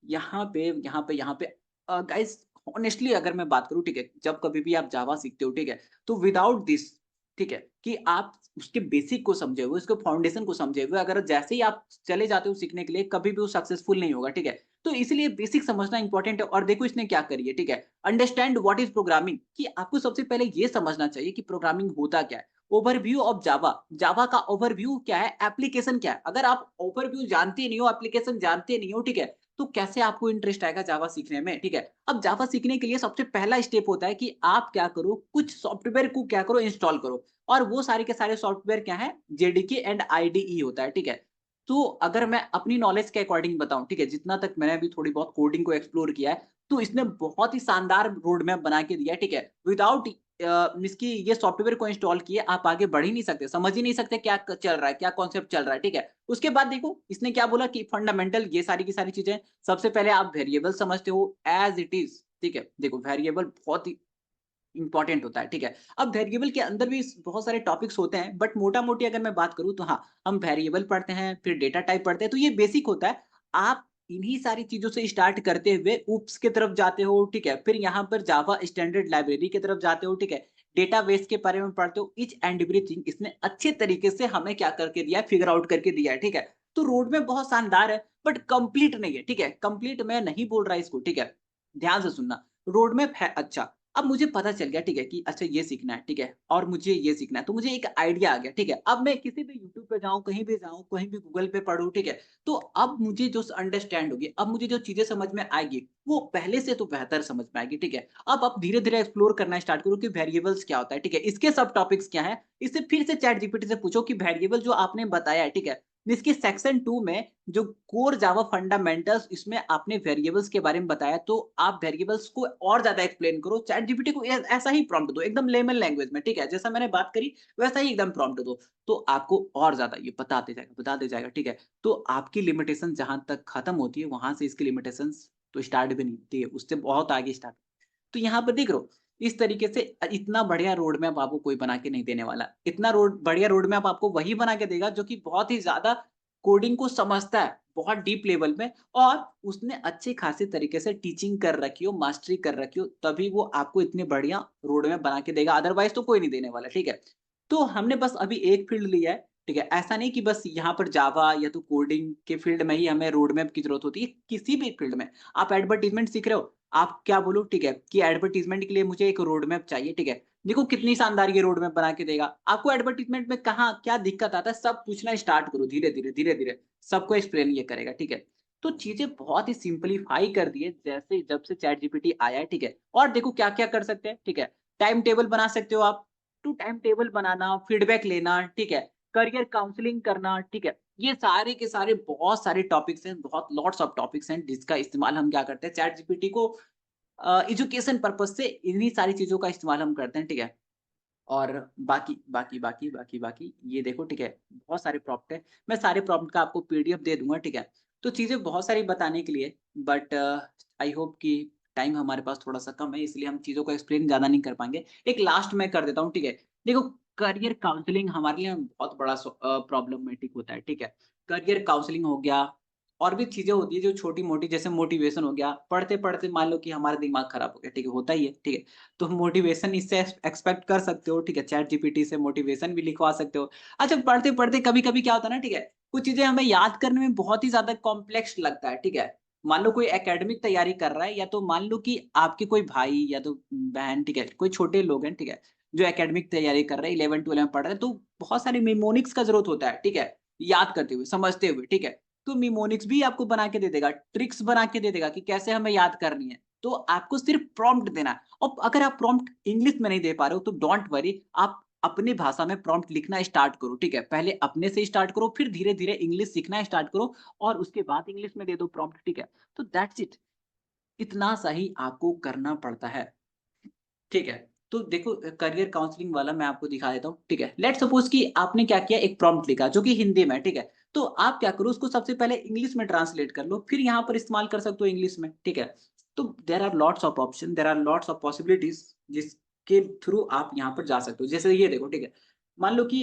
यहाँ पे गाइज़ हॉनेस्टली अगर मैं बात करूँ, ठीक है? जब कभी भी आप जावा सीखते हो, ठीक है? तो विदाउट दिस, ठीक है? कि आप उसके बेसिक को समझे हुए, उसके फाउंडेशन को समझे हुए, अगर जैसे ही आप चले जाते हो सीखने के लिए, कभी भी वो सक्सेसफुल नहीं होगा, ठीक है? तो इसलिए बेसिक समझना इम्पोर्टेंट है और देखो इसने क्या करी है, ठीक है? अंडरस्टैंड व्हाट इज़ प्रोग्रामिंग, कि आपको सबसे पहले ये समझना चाहिए कि प्रोग्रामिंग होता क्या है? ओवरव्यू ऑफ जावा, जावा का ओवरव्यू क्या है? एप्लीकेशन क्या है? अगर आप ओवरव्यू जानते नहीं हो, एप्लीकेशन जानते नहीं हो, ठीक है? तो कैसे आपको इंटरेस्ट आएगा जावा सीखने में, ठीक है? अब जावा सीखने के लिए सबसे पहला स्टेप होता है कि आप क्या करो, कुछ सॉफ्टवेयर को क्या करो, इंस्टॉल करो और वो सारे के सारे सॉफ्टवेयर क्या हैं? जेडीके एंड आईडीई होता है, ठीक है? तो अगर मैं अपनी नॉलेज के अकॉर्डिंग बताऊँ, ठीक है? जितना तक मैंने अभी थोड़ी बहुत कोडिंग को एक्सप्लोर किया है, तो इसने बहुत ही शानदार रोड मैप बना के दिया है, ठीक है? विदाउट इसकी ये सॉफ्टवेयर को इंस्टॉल किए आप आगे बढ़ ही नहीं सकते, समझ ही नहीं सकते क्या चल रहा है, क्या कॉन्सेप्ट चल रहा है, ठीक है? उसके बाद देखो इसने क्या बोला कि फंडामेंटल ये सारी की सारी चीज़ें, सबसे पहले आप वेरिएबल समझते हो एज़ इट इज़, ठीक है? देखो वेरिएबल बहुत ही इंपॉर्टेंट होता है, ठीक है। अब वेरिएबल के अंदर भी बहुत सारे टॉपिक्स होते हैं, बट मोटा मोटी अगर मैं बात करूं तो हाँ, हम वेरिएबल पढ़ते हैं, फिर डेटा टाइप पढ़ते हैं, तो ये बेसिक होता है। आप इन्हीं सारी चीजों से स्टार्ट करते हुए ऊप्स की तरफ जाते हो, ठीक है, फिर यहाँ पर जावा स्टैंडर्ड लाइब्रेरी की तरफ जाते हो, ठीक है, डेटाबेस के बारे में पढ़ते हो, इच एंड एवरीथिंग इसने अच्छे तरीके से हमें क्या करके दिया है, फिगर आउट करके दिया है, ठीक है। तो रोड में बहुत शानदार है, बट कंप्लीट नहीं है, ठीक है। कंप्लीट मैं नहीं बोल रहा इसको, ठीक है, ध्यान से सुनना। रोड मैप है अच्छा। अब मुझे पता चल गया, ठीक है, कि अच्छा ये सीखना है, ठीक है, और मुझे ये सीखना है, तो मुझे एक आइडिया आ गया, ठीक है। अब मैं किसी भी यूट्यूब पे जाऊं, कहीं भी जाऊं, कहीं भी गूगल पे पढूं, ठीक है, तो अब मुझे जो अंडरस्टैंड होगी, अब मुझे जो चीजें समझ में आएगी वो पहले से तो बेहतर समझ में आएगी, ठीक है। अब आप धीरे धीरे एक्सप्लोर करना स्टार्ट करो कि वेरिएबल्स क्या होता है, ठीक है, इसके सब टॉपिक्स क्या है। इससे फिर से चैट जीपीटी से पूछो कि वेरिएबल जो आपने बताया है, ठीक है, इसके सेक्शन 2 में जो कोर जावा फंडामेंटल्स, इसमें आपने वेरिएबल्स के बारे में बताया, तो आप वेरिएबल्स को और ज्यादा एक्सप्लेन करो। चैट जीपीटी को ऐसा ही प्रॉम्प्ट दो, एकदम लेमन लैंग्वेज में, ठीक है, जैसा मैंने बात करी वैसा ही एकदम प्रॉम्प्ट दो, तो आपको और ज्यादा ये बताते जाएगा, ठीक है। तो आपकी लिमिटेशन जहां तक खत्म होती है, वहां से इसकी लिमिटेशन तो स्टार्ट भी नहीं होती है, उससे बहुत आगे स्टार्ट। तो यहाँ पर देख लो, इस तरीके से इतना बढ़िया रोड मैप आपको कोई बना के नहीं देने वाला। इतना बढ़िया रोड मैप आपको वही बना के देगा जो कि बहुत ही ज्यादा कोडिंग को समझता है, बहुत डीप लेवल में, और उसने अच्छे खासे तरीके से टीचिंग कर रखी हो, मास्टरी कर रखी हो, तभी वो आपको इतने बढ़िया रोड मैप बना के देगा, अदरवाइज तो कोई नहीं देने वाला, ठीक है। तो हमने बस अभी एक फील्ड लिया है, ठीक है, ऐसा नहीं कि बस यहाँ पर जावा या तो कोडिंग के फील्ड में ही हमें रोड मैप की जरूरत होती है, किसी भी फील्ड में। आप एडवर्टीजमेंट सीख रहे हो, आप क्या बोलो, ठीक है, कि एडवर्टाइजमेंट के लिए मुझे एक रोड मैप चाहिए, ठीक है। देखो कितनी शानदार ये रोड मैप बना के देगा आपको। एडवर्टाइजमेंट में कहाँ क्या दिक्कत आता है, सब पूछना स्टार्ट करो, धीरे धीरे सबको एक्सप्लेन ये करेगा, ठीक है। तो चीजें बहुत ही सिंपलीफाई कर दी है जैसे जब से चैट जीपीटी आया है, ठीक है। और देखो क्या क्या कर सकते हैं, ठीक है, टाइम टेबल बना सकते हो आप, टू टाइम टेबल बनाना, फीडबैक लेना, ठीक है, करियर काउंसलिंग करना, ठीक है। ये सारे के सारे बहुत सारे टॉपिक्स हैं, बहुत लॉट्स ऑफ टॉपिक्स हैं, जिसका इस्तेमाल हम क्या करते हैं, चैट जीपीटी को एजुकेशन पर्पज से इन्हीं सारी चीजों का इस्तेमाल हम करते हैं, ठीक है। और बाकी ये देखो, ठीक है, बहुत सारे प्रॉम्प्ट है। मैं सारे प्रॉम्प्ट का आपको पीडीएफ दे दूंगा, ठीक है। तो चीजें बहुत सारी बताने के लिए, बट आई होप कि टाइम हमारे पास थोड़ा सा कम है, इसलिए हम चीजों को एक्सप्लेन ज्यादा नहीं कर पाएंगे। एक लास्ट में कर देता हूँ, ठीक है। देखो, करियर काउंसलिंग हमारे लिए बहुत बड़ा प्रॉब्लमेटिक होता है, ठीक है। करियर काउंसलिंग हो गया, और भी चीजें होती है जो छोटी मोटी, जैसे मोटिवेशन हो गया, पढ़ते पढ़ते मान लो कि हमारा दिमाग खराब हो गया, ठीक है, होता ही है, ठीक है। तो मोटिवेशन इससे एक्सपेक्ट कर सकते हो, ठीक है, चैट जीपीटी से मोटिवेशन भी लिखवा सकते हो। अच्छा, पढ़ते पढ़ते कभी कभी क्या होता है ना, ठीक है, कुछ चीजें हमें याद करने में बहुत ही ज्यादा कॉम्प्लेक्स लगता है, ठीक है। मान लो कोई एकेडमिक तैयारी कर रहा है, या तो मान लो कि आपके कोई भाई या तो बहन, ठीक है, कोई छोटे लोग हैं, ठीक है, जो एकेडमिक तैयारी कर रहे हैं, 11 12 में पढ़ रहे हैं, तो बहुत सारे मेमोनिक्स का जरूरत होता है, ठीक है, याद करते हुए, समझते हुए, ठीक है। तो मिमोनिक्स भी आपको बना के दे देगा, ट्रिक्स बना के दे देगा कि कैसे हमें याद करनी है। तो आपको सिर्फ प्रॉम्प्ट देना है। और अगर आप प्रॉम्प्ट इंग्लिश में नहीं दे पा रहे हो तो डोंट वरी, आप अपनी भाषा में प्रॉम्प्ट लिखना स्टार्ट करो, ठीक है। पहले अपने से स्टार्ट करो, फिर धीरे धीरे इंग्लिश सीखना स्टार्ट करो, और उसके बाद इंग्लिश में दे दो प्रॉम्प्ट, ठीक है। तो दैट्स इट, इतना सही आपको करना पड़ता है, ठीक है। तो देखो, करियर काउंसलिंग वाला मैं आपको दिखा देता हूँ, ठीक है। लेट्स सपोज कि आपने क्या किया, एक प्रॉम्प्ट लिखा जो कि हिंदी में, ठीक है। तो आप क्या करो, उसको सबसे पहले इंग्लिश में ट्रांसलेट कर लो, फिर यहाँ पर इस्तेमाल कर सकते हो इंग्लिश में, ठीक है। तो there are lots of option, there are lots of possibilities जिसके थ्रू आप यहाँ पर जा सकते हो। जैसे ये देखो, ठीक है, मान लो कि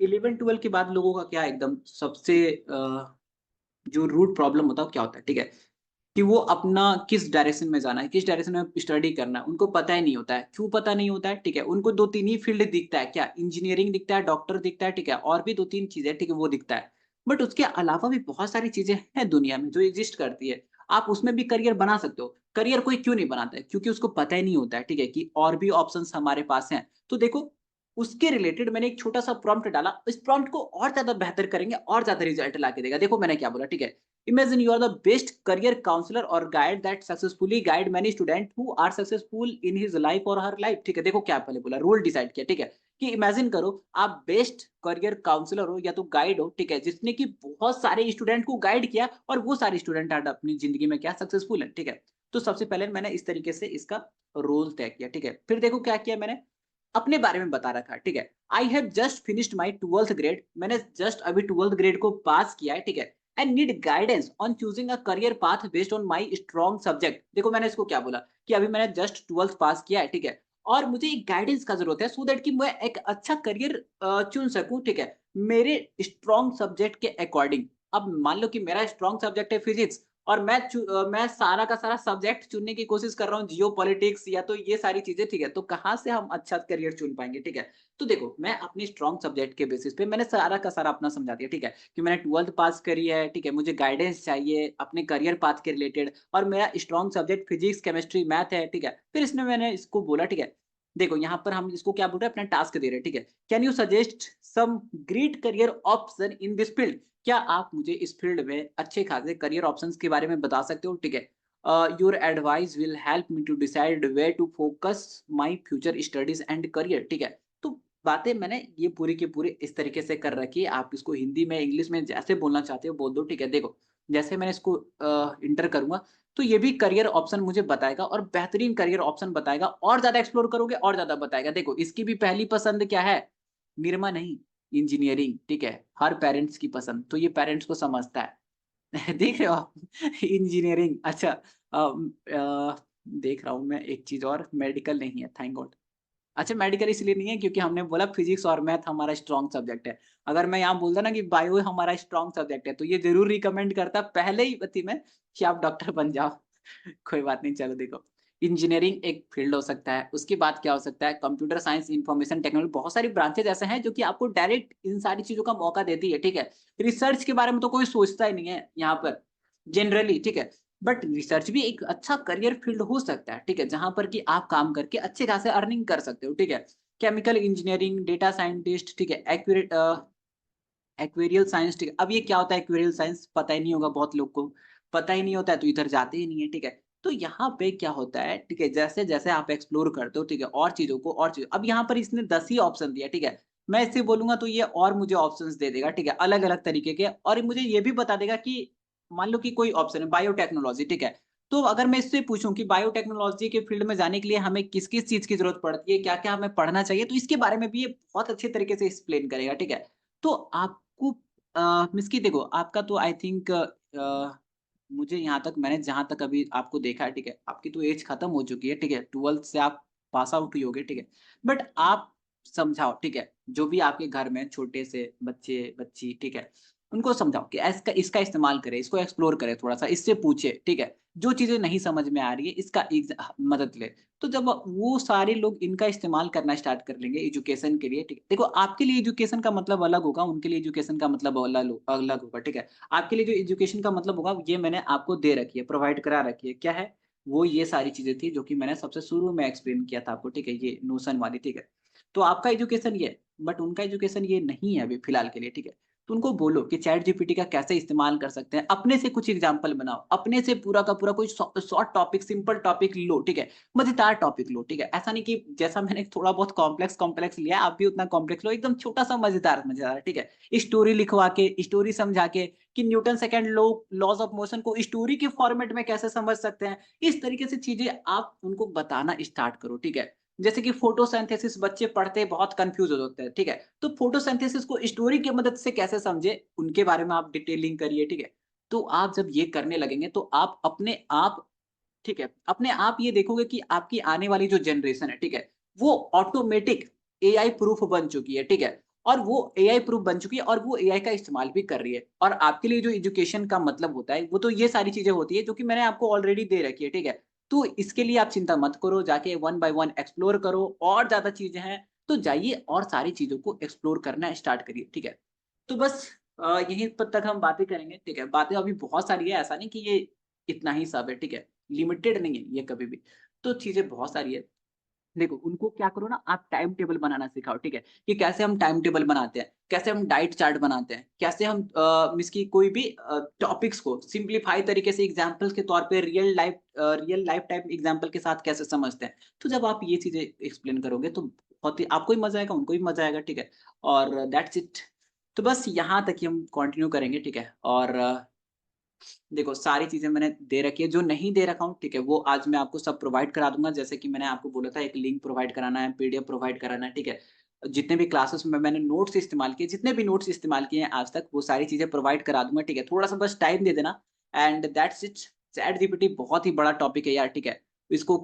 11 12 के बाद लोगों का क्या एकदम सबसे जो रूट प्रॉब्लम होता है वो क्या होता है, ठीक है, कि वो अपना किस डायरेक्शन में जाना है, किस डायरेक्शन में स्टडी करना है, उनको पता ही नहीं होता है। क्यों पता नहीं होता है, ठीक है, उनको दो तीन ही फील्ड दिखता है, क्या, इंजीनियरिंग दिखता है, डॉक्टर दिखता है, ठीक है, और भी दो तीन चीजें, ठीक है, वो दिखता है। बट उसके अलावा भी बहुत सारी चीजें हैं दुनिया में जो एग्जिस्ट करती है। आप उसमें भी करियर बना सकते हो। करियर कोई क्यों नहीं बनाता है, क्योंकि उसको पता ही नहीं होता है, ठीक है, कि और भी ऑप्शंस हमारे पास हैं। तो देखो, उसके रिलेटेड मैंने एक छोटा सा प्रॉम्प्ट डाला, इस प्रॉम्प्ट को और ज्यादा बेहतर करेंगे, और ज्यादा रिजल्ट ला के देगा। देखो मैंने क्या बोला, ठीक है, imagine you are the best career counselor or guide that successfully guide many students who are successful in his life or her life, ठीक है। देखो क्या पहले बोला, रोल डिसाइड किया, ठीक है, कि इमेजिन करो आप बेस्ट करियर काउंसलर हो या तो गाइड हो, ठीक है, जिसने कि बहुत सारे स्टूडेंट को गाइड किया, और वो सारे स्टूडेंट आज अपनी जिंदगी में क्या सक्सेसफुल है, ठीक है। तो सबसे पहले मैंने इस तरीके से इसका रोल तय किया, ठीक है। फिर देखो क्या किया मैंने, अपने बारे में बता रखा है, ठीक है। I have just finished my 12th grade, मैंने जस्ट अभी 12th ग्रेड को पास किया है, ठीक है। And need guidance on choosing a career path based on my strong subject. देखो मैंने इसको क्या बोला, कि अभी मैंने जस्ट 12th पास किया है, ठीक है, और मुझे एक गाइडेंस का ज़रूरत है सो दैट कि मैं एक अच्छा करियर चुन सकूँ, ठीक है? मेरे स्ट्रॉन्ग सब्जेक्ट के अकॉर्डिंग। अब मान लो कि मेरा स्ट्रॉन्ग सब्जेक्ट है फिज़िक्स और मैं सारा का सारा सब्जेक्ट चुनने की कोशिश कर रहा हूँ जियोपॉलिटिक्स या तो ये सारी चीज़ें, ठीक है? तो कहाँ से हम अच्छा करियर चुन पाएँगे, ठीक है? तो देखो, मैं अपनी स्ट्रॉन्ग सब्जेक्ट के बेसिस पे मैंने सारा का सारा अपना समझा दिया, ठीक है? कि मैंने 12th पास करी है, ठीक है? मुझे गाइडेंस चाहिए अपने करियर पाथ के रिलेटेड और मेरा strong subject physics, chemistry, math है, ठीक है? फिर इसमें मैंने इसको बोला, ठीक है? देखो, यहाँ पर हम इसको क्या बोल रहे हैं, अपना टास्क दे रहे हैं, ठीक है? Can you suggest some great career option in this field? क्या आप मुझे इस फील्ड में अच्छे खासे करियर ऑप्शंस के बारे में बता सकते हो? ठीक है। Your advice will help me to decide where to focus my future studies and career, ठीक है। तो बातें मैंने ये पूरी की पूरी इस तरीके से कर रखी है। आप इसको हिंदी में, इंग्लिश में जैसे बोलना चाहते हो बोल दो, ठीक है। देखो, जैसे मैंने इसको इंटर करूंगा तो ये भी करियर ऑप्शन मुझे बताएगा और बेहतरीन करियर ऑप्शन बताएगा। और ज्यादा एक्सप्लोर करोगे और ज्यादा बताएगा। देखो, इसकी भी पहली पसंद क्या है? निरमा नहीं, इंजीनियरिंग, ठीक है। हर पेरेंट्स की पसंद, तो ये पेरेंट्स को समझता है। देख रहे हो आप? इंजीनियरिंग, अच्छा। देख रहा हूँ मैं एक चीज़ और, मेडिकल नहीं है, थैंक गॉड। अच्छा, मेडिकल इसलिए नहीं है क्योंकि हमने बोला फिजिक्स और मैथ हमारा स्ट्रॉन्ग सब्जेक्ट है। अगर मैं यहाँ बोलता ना कि बायो हमारा स्ट्रॉन्ग सब्जेक्ट है, तो ये ज़रूर रिकमेंड करता पहले ही पति में कि आप डॉक्टर बन जाओ। कोई बात नहीं, चलो देखो। इंजीनियरिंग एक फील्ड हो सकता है, उसके बाद क्या हो सकता है, कंप्यूटर साइंस, इन्फॉर्मेशन टेक्नोलॉजी, बहुत सारी ब्रांचेज़ ऐसे हैं जो कि आपको डायरेक्ट इन सारी चीज़ों का मौका देती है, ठीक है? रिसर्च के बारे में तो कोई सोचता ही नहीं है यहाँ पर, जनरली, ठीक है? बट रिसर्च भी एक अच्छा करियर फील्ड हो सकता है, ठीक है? जहाँ पर कि आप काम करके अच्छे खासे अर्निंग कर सकते हो, ठीक है? केमिकल इंजीनियरिंग, डेटा साइंटिस्ट, ठीक है? एक्वेरियल साइंस, ठीक है। अब ये क्या होता है एक्वेरियल साइंस? पता ही नहीं होगा बहुत लोग को। पता ही नहीं होता है तो इधर जाते ही नहीं है, ठीक है। तो यहाँ पे क्या होता है, ठीक है, जैसे-जैसे आप एक्सप्लोर करते हो, ठीक है, और चीज़ों को और चीज़ अब यहाँ पर इसने 10 ही ऑप्शन दिया, ठीक है। मैं इससे बोलूँगा तो ये और मुझे ऑप्शंस दे देगा, ठीक है, अलग-अलग तरीके के, और मुझे ये भी बता देगा कि मान लो कि कोई ऑप्शन है बायोटेक्नोलॉजी, ठीक है। तो अगर मैं इससे पूछूँ कि बायोटेक्नोलॉजी के फील्ड में जाने के लिए हमें किस-किस चीज़ की ज़रूरत पड़ती है, क्या-क्या हमें पढ़ना चाहिए, तो इसके बारे में भी ये बहुत अच्छे तरीके से एक्सप्लेन करेगा, ठीक है। तो आपको मीन्स कि देखो, आपका तो आई थिंक मुझे यहाँ तक मैंने जहाँ तक अभी आपको देखा है, ठीक है, आपकी तो एज खत्म हो चुकी है, ठीक है, 12th से आप पास आउट ही होगे, ठीक है। बट आप समझाओ, ठीक है, जो भी आपके घर में छोटे से बच्चे, बच्ची, ठीक है, उनको समझाओ कि इसका इसका इस्तेमाल करें, इसको एक्सप्लोर करें थोड़ा-सा, इससे पूछे, ठीक है। जो चीज़ें नहीं समझ में आ रही है, इसका मदद लें। तो जब वो सारे लोग इनका इस्तेमाल करना स्टार्ट कर लेंगे एजुकेशन के लिए, ठीक है। देखो, आपके लिए एजुकेशन का मतलब अलग होगा, उनके लिए एजुकेशन का मतलब अलग होगा, ठीक है। आपके लिए जो एजुकेशन का मतलब होगा, ये मैंने आपको दे रखी है, प्रोवाइड करा रखी है। क्या है? वो ये सारी चीज़ें थी जो कि मैंने सबसे शुरू में एक्सप्लेन किया था आपको, ठीक है, ये नोशन वाली, ठीक है। तो आपका एजुकेशन ये है, बट उनका एजुकेशन ये नहीं है अभी फिलहाल के लिए, ठीक है। तो उनको बोलो कि चैट जीपीटी का कैसे इस्तेमाल कर सकते हैं, अपने से कुछ एग्ज़ाम्पल बनाओ, अपने से पूरा का पूरा कोई शॉर्ट टॉपिक, सिंपल टॉपिक लो, ठीक है। मज़ेदार टॉपिक लो, ठीक है। ऐसा नहीं कि जैसा मैंने थोड़ा बहुत कॉम्प्लेक्स कॉम्प्लेक्स लिया है, आप भी उतना कॉम्प्लेक्स लो, एकदम छोटा-सा मज़ेदार मज़ेदार, ठीक है। स्टोरी लिखवा के, स्टोरी समझा के कि Newton second laws of motion को स्टोरी के फॉर्मेट में कैसे समझ सकते हैं। इस तरीके से चीज़ें आप उनको बताना स्टार्ट करो, ठीक है। जैसे कि फोटोसिंथेसिस बच्चे पढ़ते बहुत कन्फ्यूज़ हो जाते हैं, ठीक है। तो फोटोसिंथेसिस को स्टोरी की मदद से कैसे समझे, उनके बारे में आप डिटेलिंग करिए, ठीक है। तो आप जब ये करने लगेंगे तो आप अपने आप, ठीक है, अपने आप ये देखोगे कि आपकी आने वाली जो जनरेशन है, ठीक है, वो ऑटोमेटिक एआई प्रूफ बन चुकी है, ठीक है। और वो एआई प्रूफ बन चुकी है और वो एआई का इस्तेमाल भी कर रही है। और आपके लिए जो एजुकेशन का मतलब होता है, वो तो ये सारी चीज़ें होती है जो कि मैंने आपको ऑलरेडी दे रखी है, ठीक है। तो इसके लिए आप चिंता मत करो, जाके वन बाय वन एक्सप्लोर करो, और ज़्यादा चीज़ें हैं, तो जाइए और सारी चीज़ों को एक्सप्लोर करना स्टार्ट करिए, ठीक है। तो बस यहीं पर तक हम बातें करेंगे, ठीक है। बातें अभी बहुत सारी है, ऐसा नहीं कि ये इतना ही सब है, ठीक है। लिमिटेड नहीं है ये कभी भी। तो चीज़ें बहुत सारी है। देखो, उनको क्या करो ना, आप टाइम टेबल बनाना सिखाओ, ठीक है? कि कैसे हम टाइम टेबल बनाते हैं, कैसे हम डाइट चार्ट बनाते हैं, कैसे हम मीन्स की कोई भी टॉपिक्स को सिम्प्लीफाई तरीके से एग्ज़ाम्पल्स के तौर पे रियल लाइफ टाइप एग्ज़ाम्पल के साथ कैसे समझते हैं। तो जब आप ये चीज़ें एक्सप्लेन करोगे तो बहुत ही आपको भी मज़ा आएगा, उनको भी मज़ा आएगा, ठीक है? और दैट्स इट। तो बस यहाँ तक ही हम कंटिन्यू करेंगे, ठीक है? और देखो, सारी चीज़ें मैंने दे रखी है, जो नहीं दे रखा हूँ, ठीक है, वो आज मैं आपको सब प्रोवाइड करा दूँगा। जैसे कि मैंने आपको बोला था, एक लिंक प्रोवाइड कराना है, पीडीएफ प्रोवाइड कराना है, ठीक है। जितने भी क्लासेस में मैंने नोट्स इस्तेमाल किए, जितने भी नोट्स इस्तेमाल किए हैं आज तक, वो सारी चीज़ें प्रोवाइड करा दूँगा, ठीक है। थोड़ा-सा बस टाइम दे देना, and that's it. Chat GPT बहुत ही बड़ा टॉपिक है यार, ठीक है। इसको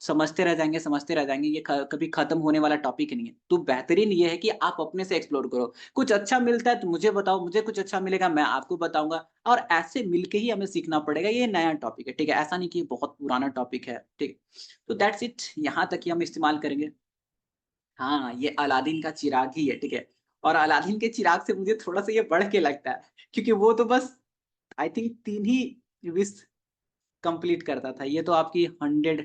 समझते रह जाएँगे, ये ख कभी खत्म होने वाला टॉपिक नहीं है। तो बेहतरीन ये है कि आप अपने से एक्सप्लोर करो। कुछ अच्छा मिलता है तो मुझे बताओ, मुझे कुछ अच्छा मिलेगा मैं आपको बताऊँगा और ऐसे मिलके ही हमें सीखना पड़ेगा, ये नया टॉपिक है, ठीक है? ऐसा नहीं कि ये बहुत पुराना टॉपिक है, ठीक? तो दैट्स इट, यहाँ तक ही हम इस्तेमाल करेंगे। हाँ, ये अलादीन का चिराग ही है, ठीक है? और अलादीन के चिराग से मुझे थोड़ा-सा ये बढ़ के लगता है, क्योंकि वो तो बस I think 3 he wish complete करता था। ये तो आपकी 100,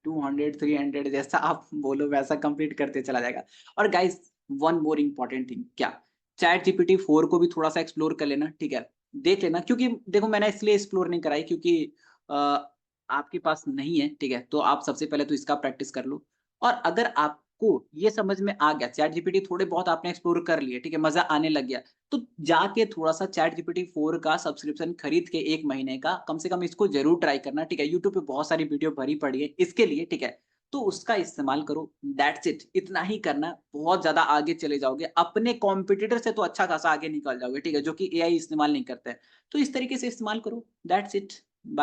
200, 300 जैसा आप बोलो वैसा कंप्लीट करते चला जाएगा। और guys one more important thing क्या? चैट जीपीटी 4 को भी थोड़ा-सा एक्सप्लोर कर लेना, ठीक है? देख लेना क्योंकि देखो मैंने इसलिए एक्सप्लोर नहीं कराई क्योंकि अ, आपके पास नहीं है, ठीक है? तो आप सबसे पहले तो इसका प्रैक्टिस कर लो। और अगर आपको ये समझ में आ गया, चैट जीपीटी थोड़े बहुत आपने एक्सप्लोर कर लिए, ठीक है? मज़ा आने लग गया, तो जाके थोड़ा-सा चैट जीपीटी 4 का सब्सक्रिप्शन खरीद के 1 महीने का कम से कम इसको ज़रूर ट्राई करना, ठीक है? यूट्यूब पे बहुत सारी वीडियो भरी पड़ी है इसके लिए, ठीक है? तो उसका इस्तेमाल करो, दैट्स इट, इतना ही करना है, बहुत ज़्यादा आगे चले जाओगे। अपने कॉम्पिटिटर से तो अच्छा खासा आगे निकल जाओगे, ठीक है? जो कि एआई इस्तेमाल नहीं करता है। तो इस तरीके से इस्तेमाल करो, दैट्स इट। बा